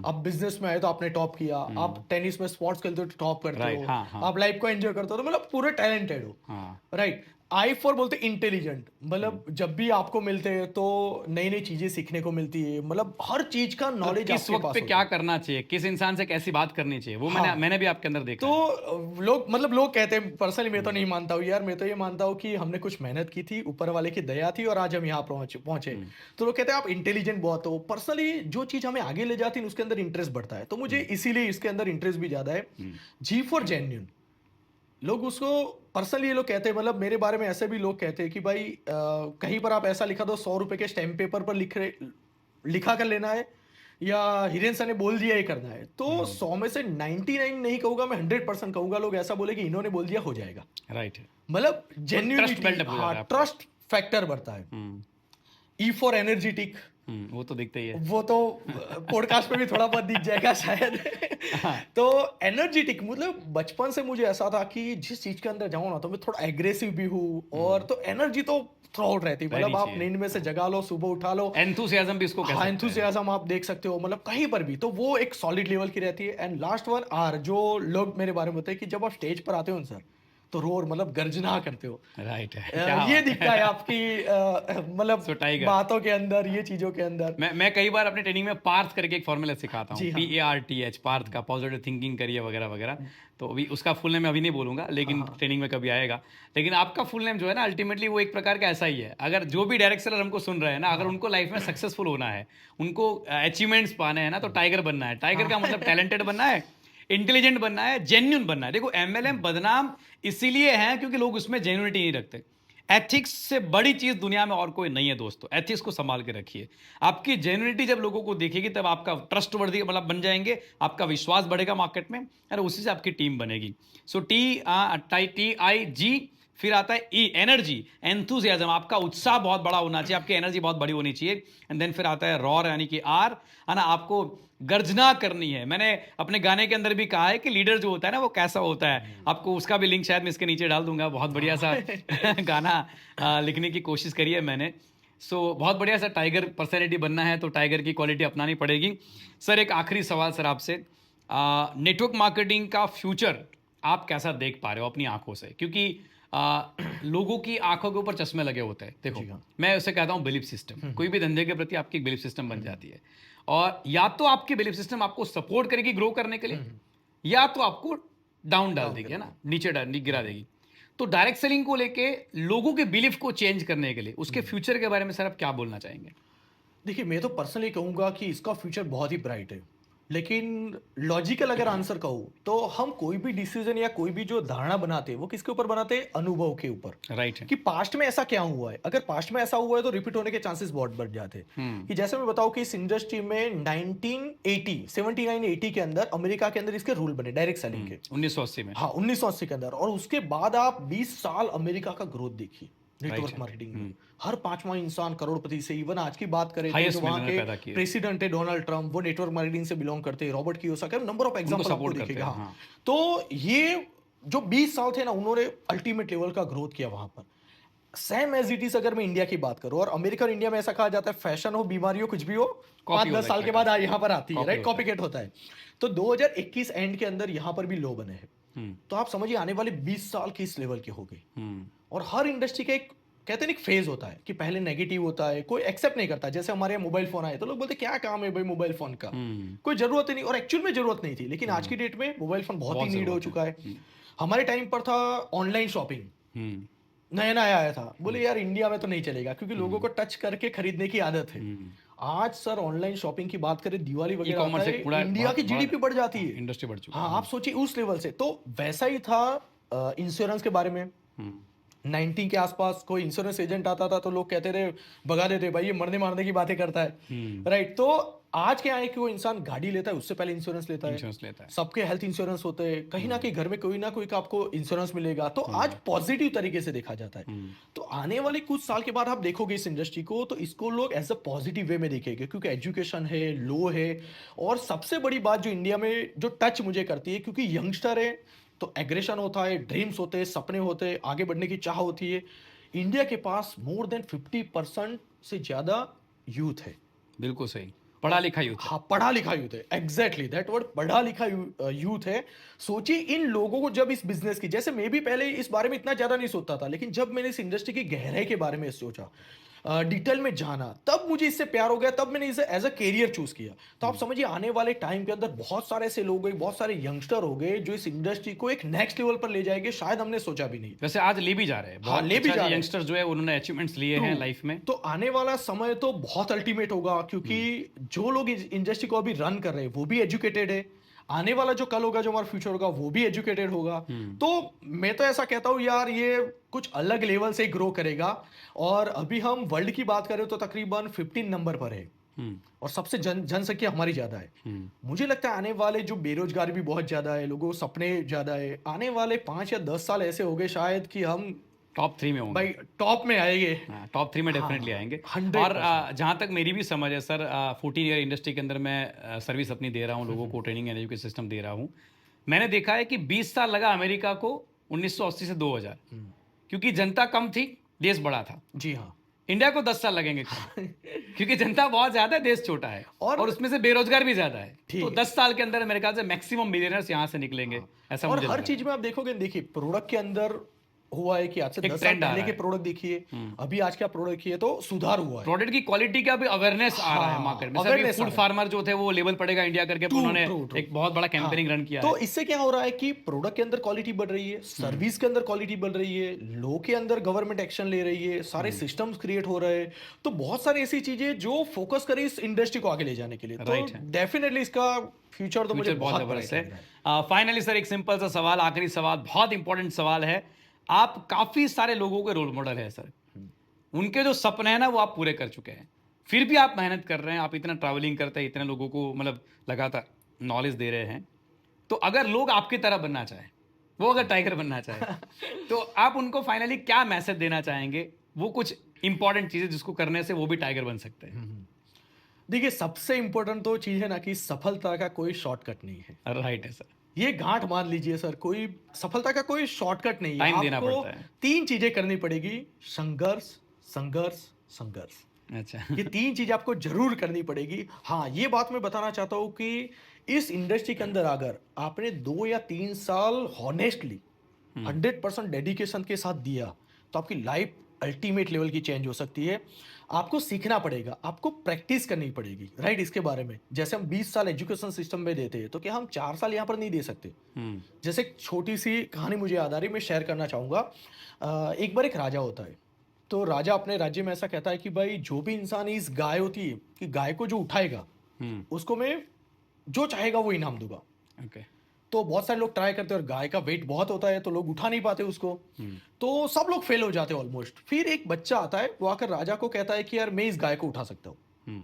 आप बिजनेस में आए तो आपने टॉप किया, आप टेनिस में स्पोर्ट्स खेलते हो तो टॉप करते हो, आप लाइफ को एंजॉय करते हो, तो मतलब पूरे टैलेंटेड हो। राइट। आई फॉर बोलते इंटेलिजेंट, मतलब जब भी आपको मिलते हैं तो नई नई चीजें सीखने को मिलती है, मतलब हर चीज का नॉलेज किस वक्त पे क्या करना चाहिए, किस इंसान से कैसी बात करनी चाहिए, वो मैंने भी आपके अंदर देखा। तो लोग कहते हैं, पर्सनली मैं तो नहीं मानता हूँ यार, मैं तो ये मानता हूँ कि हमने कुछ मेहनत की थी, ऊपर वाले की दया थी और आज हम यहाँ पहुंचे। तो लोग कहते हैं आप इंटेलिजेंट बहुत हो। पर्सनली जो चीज हमें आगे ले जाती है उसके अंदर इंटरेस्ट बढ़ता है, तो मुझे इसीलिए इसके अंदर इंटरेस्ट भी ज्यादा है। जी फॉर जेन्युइन, लोग उसको पर्सनली ये लोग कहते हैं, मतलब मेरे बारे में ऐसे भी लोग कहते हैं कि भाई कहीं पर आप ऐसा लिखा दो, 100 रुपए के स्टैम्प पेपर पर लिखा कर लेना है, या हिरेन सर ने बोल दिया ये करना है। तो 100 में से 99 नहीं कहूंगा मैं, 100% कहूंगा लोग ऐसा बोले कि इन्होंने बोल दिया हो जाएगा। राइट। मतलब जेन्युइनिटी, ट्रस्ट फैक्टर बढ़ता है। ई फॉर एनर्जेटिक, वो तो दिखता ही है। वो तो पॉडकास्ट पे भी थोड़ा बहुत दिख जाएगा शायद। हाँ। तो एनर्जेटिक मतलब बचपन से मुझे ऐसा था कि जिस चीज के अंदर जाऊं ना तो मैं थोड़ा एग्रेसिव भी हूँ, और तो एनर्जी तो थ्रू आउट रहती है। रहनी मतलब आप चाहिए। नींद में से जगा लो, सुबह उठा लो, एंथुसियाज्म भी इसको कह हाँ, सकते हैं। एंथुसियाज्म आप देख सकते हो, मतलब कहीं पर भी, तो वो एक सॉलिड लेवल की रहती है। एंड लास्ट वन आर, जो लोग मेरे बारे में बताए कि जब आप स्टेज पर आते हो ना सर, तो रोर मतलब गर्जना करते हो। राइट है, क्या ये बात दिखता है आपकी मतलब सो टाइगर, बातों के अंदर, ये चीजों के अंदर। मैं कई बार अपने ट्रेनिंग में पार्थ करके एक फॉर्मूला सिखाता हूँ, जी हाँ। PARTH, पार्थ का पॉजिटिव थिंकिंग करिए वगैरह वगैरह। तो अभी उसका फुल नेम अभी नहीं बोलूंगा, लेकिन हाँ, ट्रेनिंग में कभी आएगा। लेकिन आपका फुल नेम जो है ना, अल्टीमेटली वो एक प्रकार का ऐसा ही है। अगर जो भी डायरेक्ट सेलर हमको सुन रहे हैं ना, अगर उनको लाइफ में सक्सेसफुल होना है, उनको अचीवमेंट्स पाने हैं ना, तो टाइगर बनना है। टाइगर का मतलब टैलेंटेड बनना है, इंटेलिजेंट बनना है, जेन्युइन बनना है। देखो MLM बदनाम इसीलिए है क्योंकि लोग उसमें जेन्युइनिटी नहीं रखते। एथिक्स से बड़ी चीज दुनिया में और कोई नहीं है दोस्तों। एथिक्स को संभाल के रखिए। आपकी जेन्युइनिटी जब लोगों को देखेगी, तब आपका ट्रस्ट वर्दी मतलब बन जाएंगे, आपका विश्वास बढ़ेगा मार्केट में, और उसी से आपकी टीम बनेगी। सो TIG, फिर आता है E, एनर्जी, एंथुसियाज्म। आपका उत्साह बहुत बड़ा होना चाहिए, आपकी एनर्जी बहुत बड़ी होनी चाहिए। एंड देन फिर आता है रॉर, यानी कि R, है ना, आपको गर्जना करनी है। मैंने अपने गाने के अंदर भी कहा है कि लीडर जो होता है ना, वो कैसा होता है। आपको उसका भी लिंक शायद मैं इसके नीचे डाल दूंगा। बहुत बढ़िया सा गाना लिखने की कोशिश करी है मैंने। सो बहुत बढ़िया सा टाइगर पर्सनैलिटी बनना है तो टाइगर की क्वालिटी अपनानी पड़ेगी। सर, एक आखिरी सवाल सर आपसे, नेटवर्क मार्केटिंग का फ्यूचर आप कैसा देख पा रहे हो अपनी आंखों से? क्योंकि लोगों की आंखों के ऊपर चश्मे लगे होते हैं। देखो, जी हाँ। मैं उसे कहता हूँ बिलीफ सिस्टम। कोई भी धंधे के प्रति आपकी एक बिलीफ सिस्टम बन जाती है, और या तो आपकी बिलीफ सिस्टम आपको सपोर्ट करेगी ग्रो करने के लिए, या तो आपको डाउन डाल देगी, है ना, नीचे गिरा देगी। तो डायरेक्ट सेलिंग को लेके लोगों के बिलीफ को चेंज करने के लिए उसके फ्यूचर के बारे में सर आप क्या बोलना चाहेंगे? देखिए, मैं तो पर्सनली कहूँगा कि इसका फ्यूचर बहुत ही ब्राइट है। लेकिन लॉजिकल अगर आंसर कहूँ, तो हम कोई भी डिसीजन या कोई भी जो धारणा बनाते हैं, वो किसके ऊपर बनाते हैं? अनुभव के ऊपर। राइट है। कि पास्ट में ऐसा क्या हुआ है? अगर पास्ट में ऐसा हुआ है तो रिपीट होने के चांसेस बहुत बढ़ जाते हैं। कि जैसे मैं बताऊं कि इस इंडस्ट्री में 1980, 79-80 के अंदर अमेरिका के अंदर इसके रूल बने डायरेक्ट सेलिंग के। 1980 में। हाँ, 1980 के अंदर। और उसके बाद आप 20 साल अमेरिका का ग्रोथ देखिए राइट नेटवर्क है। मार्केटिंग में। हर पांचवा इंसान करोड़पति से, इवन आज की बात करें तो हाईएस्ट जो वहां मिलियनर के पैदा किए, प्रेसिडेंट है डोनाल्ड ट्रंप, वो नेटवर्क मार्केटिंग से बिलोंग करते हैं। रॉबर्ट कियोसाकी, नंबर ऑफ उनको एग्जांपल आपको सपोर्ट करते दिखेगा। हैं। हाँ, हाँ। तो ये जो 20 साल थे ना, उन्होंने अल्टीमेट लेवल का ग्रोथ किया वहां पर। सेम एज इट इज अगर मैं इंडिया की बात करूं, और अमेरिका और इंडिया में ऐसा कहा जाता है, फैशन हो, बीमारी हो, कुछ भी हो, कॉपी 5-10 होता है साल एक के प्रकार बाद से। यहाँ पर आती है, कॉपी राइट? होता है। कॉपी होता है। तो 2021 एंड के अंदर यहाँ पर भी लो बने हैं। हम्म। तो आप समझिए आने वाले 20 साल किस लेवल के हो गए। हम्म। और हर इंडस्ट्री का एक, कहते हैं ना, एक फेज होता है कि पहले नेगेटिव होता है, कोई एक्सेप्ट नहीं करता। जैसे हमारे यहाँ मोबाइल फोन आए तो लोग बोलते क्या काम है भाई मोबाइल फोन का, कोई जरूरत ही नहीं, और एक्चुअल में जरूरत नहीं थी। लेकिन आज की डेट में मोबाइल फोन बहुत ही नीड हो चुका है। हमारे टाइम पर था ऑनलाइन शॉपिंग, नया नया आया था, बोले यार इंडिया में तो नहीं चलेगा क्योंकि लोगों को टच करके खरीदने की आदत है। आज सर ऑनलाइन शॉपिंग की बात करें, दिवाली ई वगैरह आता कॉमर्स है, एक पूरा इंडिया की बहुत जीडीपी बढ़ जाती है। इंडस्ट्री बढ़ चुका हाँ, है। आप सोचिए उस लेवल से। तो वैसा ही था इंश्योरेंस के बारे में। 90 के आसपास कोई इंश्योरेंस एजेंट आता था तो लोग कहते थे, भगा देते, भाई ये मरने मारने की बातें करता है, राइट? तो आज क्या है कि वो इंसान गाड़ी लेता है, उससे पहले इंश्योरेंस लेता है। इंश्योरेंस लेता है। सबके हेल्थ इंश्योरेंस होते हैं, कहीं ना कहीं घर में कोई ना कोई का आपको इंश्योरेंस मिलेगा। तो आज पॉजिटिव तरीके से देखा जाता है। तो आने वाले कुछ साल के बाद आप देखोगे इस इंडस्ट्री को, तो इसको लोग एज अ पॉजिटिव वे में देखेंगे, क्योंकि एजुकेशन है, लो है। और सबसे बड़ी बात जो इंडिया में जो टच मुझे करती है, क्योंकि यंगस्टर है तो एग्रेशन होता है, ड्रीम्स होते हैं, सपने होते हैं, आगे बढ़ने की चाह होती है। इंडिया के पास मोर देन 50% से ज्यादा यूथ है। बिल्कुल सही, पढ़ा लिखा यूथ है। हाँ, पढ़ा लिखा यूथ है, एग्जैक्टली दैट वर्ड, पढ़ा लिखा यूथ है। सोचिए इन लोगों को जब इस बिजनेस की, जैसे मैं भी पहले इस बारे में इतना ज्यादा नहीं सोचता था, लेकिन जब मैंने इस इंडस्ट्री की गहराई के बारे में सोचा, डिटेल में जाना, तब मुझे इससे प्यार हो गया, तब मैंने इसे एज अ कैरियर चूज किया। तो आप समझिए आने वाले टाइम के अंदर बहुत सारे ऐसे लोग हैं, बहुत सारे यंगस्टर हो गए जो इस इंडस्ट्री को एक नेक्स्ट लेवल पर ले जाएंगे, शायद हमने सोचा भी नहीं। वैसे आज ले भी जा रहे हैं, हाँ, ले भी जा रहे हैं। यंगस्टर जो है उन्होंने अचीवमेंट्स लिए हैं लाइफ में। तो आने वाला समय तो बहुत अल्टीमेट होगा, क्योंकि जो लोग इस इंडस्ट्री को अभी रन कर रहे हैं वो भी एजुकेटेड है। आने वाला जो कल होगा, जो हमारा फ्यूचर होगा, वो भी एजुकेटेड होगा। तो मैं तो ऐसा कहता हूँ यार, ये कुछ अलग लेवल से ग्रो करेगा। और अभी हम वर्ल्ड की बात करें तो तकरीबन 15 नंबर पर है, और सबसे जनसंख्या हमारी ज्यादा है। मुझे लगता है आने वाले जो बेरोजगारी भी बहुत ज्यादा है, लोगों को सपने ज्यादा है, आने वाले 5 या 10 साल ऐसे हो गए शायद कि हम टॉप 3 में होंगे भाई टॉप में आएंगे। हाँ, टॉप 3 में हाँ, डेफिनेटली आएंगे। 100%। और जहाँ तक मेरी भी समझ है सर, 14 ईयर इंडस्ट्री के अंदर मैं सर्विस अपनी दे रहा हूँ, लोगों को ट्रेनिंग एंड एजुकेशन सिस्टम दे रहा हूँ। मैंने देखा है कि 20 साल लगा अमेरिका को 1980 से 2000, क्योंकि जनता कम थी, देश बड़ा था। जी हाँ। इंडिया को 10 साल लगेंगे क्योंकि जनता बहुत ज्यादा है, देश छोटा है और उसमें से बेरोजगार भी ज्यादा है। तो 10 साल के अंदर मेरे ख्याल से मैक्सिमम बिलियनर्स यहाँ से निकलेंगे, ऐसा और मुझे हर लग चीज में आप देखोगे, देखिए प्रोडक्ट के अंदर हुआ है कि आज से एक 10 साल ट्रेंड आ पहले रहा के है। प्रोडक्ट देखिए, अभी आज का प्रोडक्ट देखिए, तो सुधार हुआ है। प्रोडक्ट की क्वालिटी का भी अवेयरनेस आ रहा है हाँ, मार्केट में। जैसे अभी awareness आ फूड रहा है। फार्मर जो थे वो लेबल पड़ेगा इंडिया करके उन्होंने ट्रू। एक बहुत बड़ा कैंपेनिंग रन किया तो है। इससे क्या हो रहा है कि प्रोडक्ट के अंदर क्वालिटी बढ़ रही है, सर्विस के अंदर क्वालिटी बढ़ रही है, लो के अंदर गवर्नमेंट एक्शन ले रही है, सारे सिस्टम्स क्रिएट हो रहे हैं। तो बहुत सारी ऐसी चीजें जो फोकस करें इस इंडस्ट्री को आगे ले जाने के लिए। तो Right है। डेफिनेटली इसका फ्यूचर तो मुझे फ्यूचर बहुत बहुत जबरदस्त bright है। लग रहा है। फाइनली सर एक सिंपल सा सवाल, आखिरी सवाल, बहुत इंपॉर्टेंट सवाल है। आप काफी सारे लोगों के रोल मॉडल है सर, उनके जो सपने हैं ना वो आप पूरे कर चुके हैं, फिर भी आप मेहनत कर रहे हैं, आप इतना ट्रैवलिंग करते हैं, इतने लोगों को मतलब लगातार नॉलेज दे रहे हैं। तो अगर लोग आपकी तरह बनना चाहे, वो अगर टाइगर बनना चाहे तो आप उनको फाइनली क्या मैसेज देना चाहेंगे? वो कुछ इंपॉर्टेंट चीजें जिसको करने से वो भी टाइगर बन सकते हैं। देखिए सबसे इंपॉर्टेंट तो चीज है ना कि सफलता का कोई शॉर्टकट नहीं है। राइट है सर। ये गांठ मान लीजिए सर, कोई सफलता का कोई शॉर्टकट नहीं है। टाइम देना आपको पड़ता है। 3 चीजें करनी पड़ेगी, संघर्ष संघर्ष संघर्ष। अच्छा ये 3 चीज आपको जरूर करनी पड़ेगी। हाँ, ये बात मैं बताना चाहता हूँ कि इस इंडस्ट्री के अंदर अगर आपने 2 या 3 साल हॉनेस्टली 100% डेडिकेशन के साथ दिया तो आपकी लाइफ अल्टीमेट लेवल की चेंज हो सकती है। आपको सीखना पड़ेगा, आपको प्रैक्टिस करनी पड़ेगी, राइट। इसके बारे में जैसे हम 20 साल एजुकेशन सिस्टम में देते हैं, तो क्या हम 4 साल यहाँ पर नहीं दे सकते? जैसे एक छोटी सी कहानी मुझे याद आ रही, मैं शेयर करना चाहूँगा। एक बार एक राजा होता है, तो राजा अपने राज्य में ऐसा कहता है कि भाई जो भी इंसान इस गाय होती है कि गाय को जो उठाएगा उसको मैं जो चाहेगा वो इनाम दूंगा। ओके। तो बहुत सारे लोग ट्राई करते हैं और गाय का वेट बहुत होता है तो लोग उठा नहीं पाते उसको, तो सब लोग फेल हो जाते हैं ऑलमोस्ट। फिर एक बच्चा आता है, वो आकर राजा को कहता है कि यार मैं इस गाय को उठा सकता हूँ।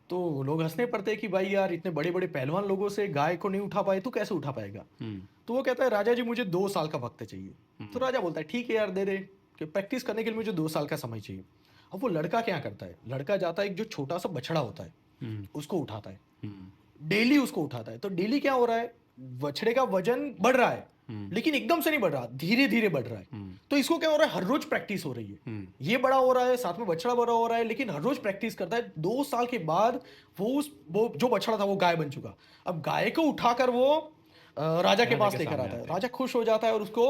तो लोग हंसने पड़ते हैं कि भाई यार इतने बड़े बड़े पहलवान लोगों से गाय को नहीं उठा पाए, तू कैसे उठा पाएगा? तो वो कहता है राजा जी मुझे 2 साल का वक्त चाहिए। तो राजा बोलता है ठीक है यार दे दे, कि प्रैक्टिस करने के लिए मुझे 2 साल का समय चाहिए। अब वो लड़का क्या करता है, लड़का जाता है एक जो छोटा सा बछड़ा होता है उसको उठाता है, डेली उसको उठाता है। तो डेली क्या हो रहा है, बछड़े का वजन बढ़ रहा है लेकिन एकदम से नहीं बढ़ रहा, धीरे धीरे बढ़ रहा है। तो इसको क्या हो रहा है, हर रोज प्रैक्टिस हो रही है, ये बड़ा हो रहा है साथ में बछड़ा बड़ा हो रहा है, लेकिन हर रोज प्रैक्टिस करता है। 2 साल के बाद वो जो बछड़ा था वो गाय बन चुका। अब गाय को उठाकर वो राजा के पास लेकर आता है, राजा खुश हो जाता है और उसको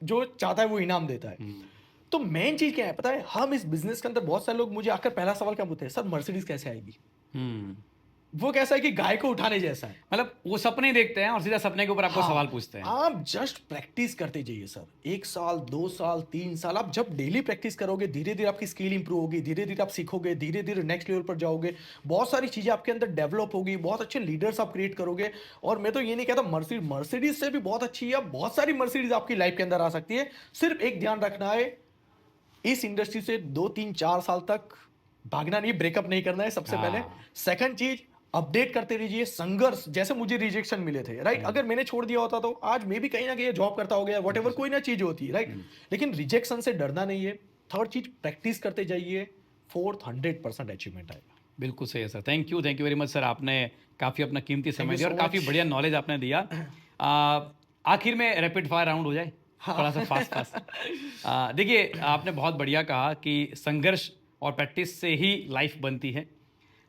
जो चाहता है वो इनाम देता है। तो मेन चीज क्या है पता है, हम इस बिजनेस के अंदर बहुत सारे लोग मुझे आकर पहला सवाल क्या पूछते हैं, सर मर्सिडीज कैसे आएगी? वो कैसा है कि गाय को उठाने जैसा है। मतलब वो सपने देखते हैं और सीधा सपने के ऊपर आपको हाँ, सवाल पूछते हैं। आप जस्ट प्रैक्टिस करते जाइए सर, 1 साल 2 साल 3 साल आप जब डेली प्रैक्टिस करोगे, धीरे धीरे आपकी स्किल इंप्रूव होगी, धीरे धीरे आप सीखोगे, धीरे धीरे नेक्स्ट लेवल पर जाओगे, बहुत सारी चीजें आपके अंदर डेवलप होगी, बहुत अच्छे लीडर्स आप क्रिएट करोगे। और मैं तो ये नहीं कहता मर्सिडीज से भी बहुत अच्छी है, बहुत सारी मर्सिडीज आपकी लाइफ के अंदर आ सकती है। सिर्फ एक ध्यान रखना है, इस इंडस्ट्री से 2 3 4 साल तक भागना नहीं, ब्रेकअप नहीं करना है सबसे पहले। सेकंड चीज, अपडेट करते रहिए, संघर्ष। जैसे मुझे रिजेक्शन मिले थे, राइट, अगर मैंने छोड़ दिया होता तो आज मैं भी कहीं ना कहीं जॉब करता हो गया, वॉट कोई ना चीज होती है, राइट। लेकिन रिजेक्शन से डरना नहीं है। थर्ड चीज, प्रैक्टिस करते जाइए। फोर्थ, 100% अचीवमेंट आएगा। बिल्कुल सही है sir, thank you very much sir, आपने काफी अपना कीमती समय दिया और काफी बढ़िया नॉलेज आपने दिया। आखिर में रैपिड फायर राउंड हो जाए, थोड़ा सा फास्ट। देखिए आपने बहुत बढ़िया कहा कि संघर्ष और प्रैक्टिस से ही लाइफ बनती है।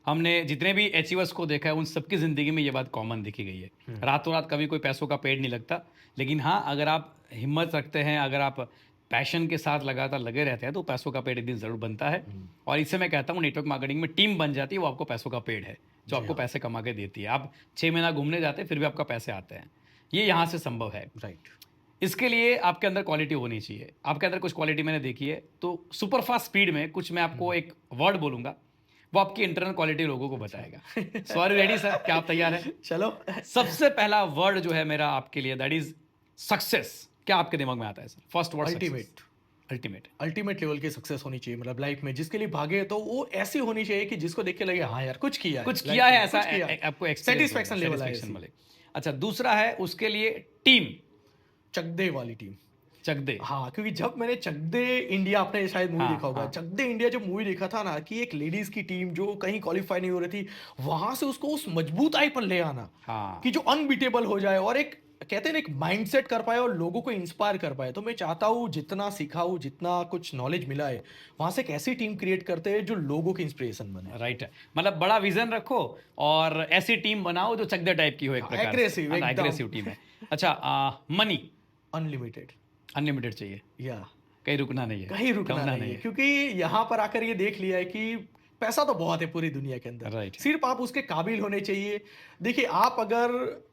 हमने जितने भी अचीवर्स को देखा है उन सबकी ज़िंदगी में ये बात कॉमन देखी गई है। रातों रात कभी कोई पैसों का पेड़ नहीं लगता, लेकिन हाँ अगर आप हिम्मत रखते हैं, अगर आप पैशन के साथ लगातार लगे रहते हैं तो पैसों का पेड़ एक दिन ज़रूर बनता है। और इससे मैं कहता हूँ नेटवर्क मार्केटिंग में टीम बन जाती है, वो आपको पैसों का पेड़ है जो आपको पैसे कमा के देती है। आप 6 महीना घूमने जाते हैं फिर भी आपका पैसे आते हैं, ये यहाँ से संभव है, राइट। इसके लिए आपके अंदर क्वालिटी होनी चाहिए। आपके अंदर कुछ क्वालिटी मैंने देखी है, तो सुपर फास्ट स्पीड में कुछ मैं आपको एक वर्ड बोलूंगा, वो आपकी इंटरनल क्वालिटी लोगों को बताएगा। सॉरी रेडी सर, क्या आप तैयार हैं? चलो। सबसे पहला वर्ड जो है मेरा आपके लिए, दैट इज सक्सेस। क्या आपके दिमाग में आता है sir? First word ultimate. Ultimate level की सक्सेस होनी चाहिए, मतलब लाइफ में जिसके लिए भागे तो वो ऐसी होनी चाहिए कि जिसको देख के लगे हाँ यार कुछ किया है, ऐसा आपको सेटिस्फैक्शन लेवल है। अच्छा, दूसरा है उसके लिए टीम, चकदे वाली टीम। चक दे। हाँ, क्योंकि जब मैंने चक दे इंडिया, आपने शायद मूवी हाँ, देखा होगा, हाँ। चक दे इंडिया जब मूवी देखा था ना, कि एक लेडीज की टीम जो कहीं क्वालिफाई नहीं हो रही थी, वहां से उसको उस मजबूताई पर ले आना हाँ। कि जो अनबीटेबल हो जाए और एक कहते हैं ना, एक माइंडसेट कर पाए और लोगों को इंस्पायर कर पाए। तो मैं चाहता हूँ जितना सीखा हूँ, जितना कुछ नॉलेज मिला है, वहां से एक ऐसी टीम क्रिएट करते हैं जो लोगों की इंस्पिरेशन बने। राइट है, मतलब बड़ा विजन रखो और ऐसी टीम बनाओ जो चक दे टाइप की हो एक हाँ, प्रकार से, aggressive, है ना, एकदम। एग्रेसिव टीम है। अच्छा, मनी अनलिमिटेड, अनलिमिटेड चाहिए, या कहीं रुकना नहीं है, कहीं रुकना थमना नहीं है, क्योंकि यहाँ पर आकर ये देख लिया है कि पैसा तो बहुत है पूरी दुनिया के अंदर, राइट। सिर्फ आप उसके काबिल होने चाहिए। देखिए, आप अगर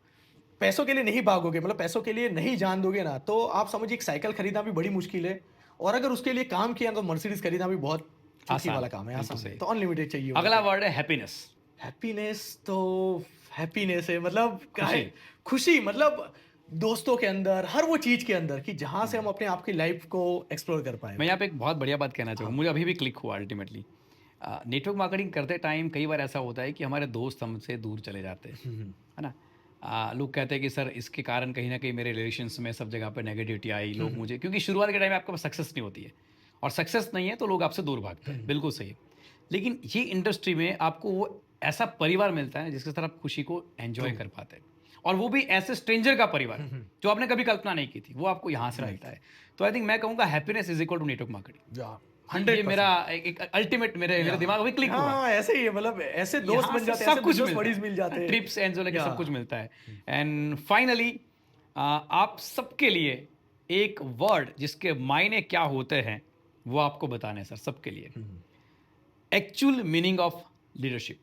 पैसों के लिए नहीं भागोगे, मतलब पैसों के लिए नहीं जान दोगे ना, तो आप समझिए एक साइकिल खरीदना भी बड़ी मुश्किल है, और अगर उसके लिए काम किया तो मर्सिडीज खरीदना भी बहुत चुटकी आसान, वाला काम है, बिल्कुल आसान है। सही। तो अनलिमिटेड चाहिए अगला होगा। वर्ड है हैप्पीनेस। हैप्पीनेस तो हैप्पीनेस है, मतलब क्या है, खुशी। खुशी, मतलब दोस्तों के अंदर, हर वो चीज के अंदर कि जहां से हम अपने आप की लाइफ को एक्सप्लोर कर पाए। मैं यहाँ पे एक बहुत बढ़िया बात कहना हाँ। चाहूँगा, मुझे अभी भी क्लिक हुआ अल्टीमेटली। नेटवर्क मार्केटिंग करते टाइम कई बार ऐसा होता है कि हमारे दोस्त हमसे दूर चले जाते हैं, है ना। लोग कहते हैं कि सर इसके कारण कहीं ना कहीं मेरे रिलेशंस में सब जगह पे नेगेटिविटी आई, लोग मुझे, क्योंकि शुरुआत के टाइम में आपके पास सक्सेस नहीं होती है और सक्सेस नहीं है तो लोग आपसे दूर भागते हैं, बिल्कुल सही है। लेकिन ये इंडस्ट्री में आपको वो ऐसा परिवार मिलता है जिसके साथ आप खुशी को एंजॉय कर पाते हैं, और वो भी ऐसे स्ट्रेंजर का परिवार जो आपने कभी कल्पना नहीं की थी, वो आपको यहाँ से मिलता है। तो आई थिंक मैं कहूँगा happiness is equal to network marketing. या ये मेरा एक अल्टीमेट मेरे दिमाग में क्लिक हुआ। हाँ, ऐसे ही है, मतलब ऐसे दोस्त यहाँ बन से जाते हैं, सब ऐसे कुछ बिजनेस मिलता बडीज है, मिल जाते हैं, ट्रिप्स एंड जो या सब कुछ मिलता है। एंड फाइनली आप सबके लिए एक वर्ड जिसके मायने क्या होते हैं वो आपको बताना है सर, सबके लिए। Actual meaning of leadership.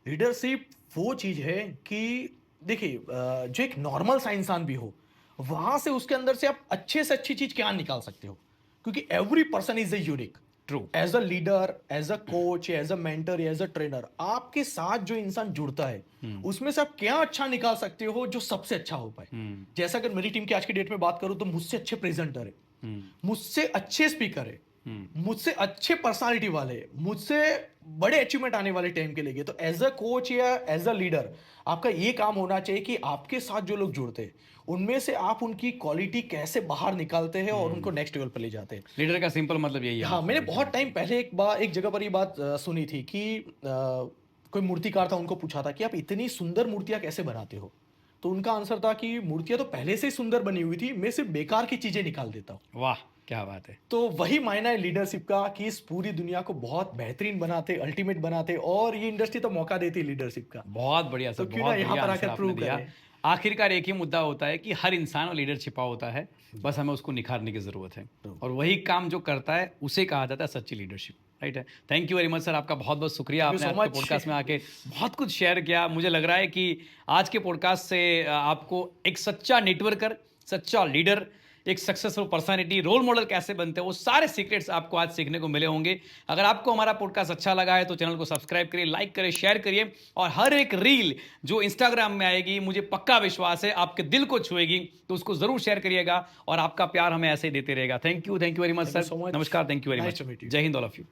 Leadership वो चीज है कि देखिए, जो एक नॉर्मल सा इंसान भी हो, वहां से उसके अंदर से आप अच्छे से अच्छी चीज क्या निकाल सकते हो, क्योंकि every person is a unique. True. As a leader, as a coach, as a mentor, as a trainer, आपके साथ जो इंसान जुड़ता है, उसमें से आप क्या अच्छा निकाल सकते हो जो सबसे अच्छा हो पाए। जैसा अगर मेरी टीम की आज की डेट में बात करूं, तो मुझसे अच्छे प्रेजेंटर है, मुझसे अच्छे स्पीकर है, मुझसे अच्छे पर्सनालिटी वाले, मुझसे बड़े अचीवमेंट आने वाले टाइम के लिए। तो एज अ कोच या एज अ लीडर, आपका ये काम होना चाहिए कि आपके साथ जो लोग जुड़ते हैं, उनमें से आप उनकी क्वालिटी कैसे बाहर निकालते हैं और उनको नेक्स्ट लेवल पर ले जाते हैं। लीडर का सिंपल मतलब यही है। हाँ, मैंने बहुत टाइम पहले एक जगह पर ये बात सुनी थी कि कोई मूर्तिकार था, उनको पूछा था कि आप इतनी सुंदर मूर्तियां कैसे बनाते हो। तो उनका आंसर था कि मूर्तियां तो पहले से ही सुंदर बनी हुई थी, मैं सिर्फ बेकार की चीजें निकाल देता हूँ। वाह, क्या बात है। तो वही मायना है लीडरशिप का, कि इस पूरी दुनिया को बहुत बेहतरीन बनाते, अल्टीमेट बनाते, और ये इंडस्ट्री तो मौका देती है लीडरशिप का। बहुत बढ़िया सर, तो क्यों बहुत ना यहाँ बढ़िया पर आंसर आकर आपने प्रूव दिया। करें। आखिरकार एक ही मुद्दा होता है कि हर इंसान में लीडर छिपा होता है, बस हमें उसको निखारने की जरूरत है, और वही काम जो करता है उसे कहा जाता है सच्ची लीडरशिप। राइट है। Thank you very much sir, आपका बहुत बहुत शुक्रिया। Thank you आपने so आज के much. पॉडकास्ट में आके बहुत कुछ शेयर किया। मुझे लग रहा है कि आज के पॉडकास्ट से आपको एक सच्चा नेटवर्कर, सच्चा लीडर, एक सक्सेसफुल पर्सनालिटी, रोल मॉडल कैसे बनते हैं, वो सारे सीक्रेट्स आपको आज सीखने को मिले होंगे। अगर आपको हमारा पॉडकास्ट अच्छा लगा है तो चैनल को सब्सक्राइब करिए, लाइक करिए, शेयर करिए, और हर एक रील जो इंस्टाग्राम में आएगी, मुझे पक्का विश्वास है आपके दिल को छुएगी, तो उसको जरूर शेयर करिएगा, और आपका प्यार हमें ऐसे ही देते रहेगा। Thank you very much Thank you sir. so much. नमस्कार, thank you very Nice much. to meet you. जय हिंद ऑल ऑफ यू।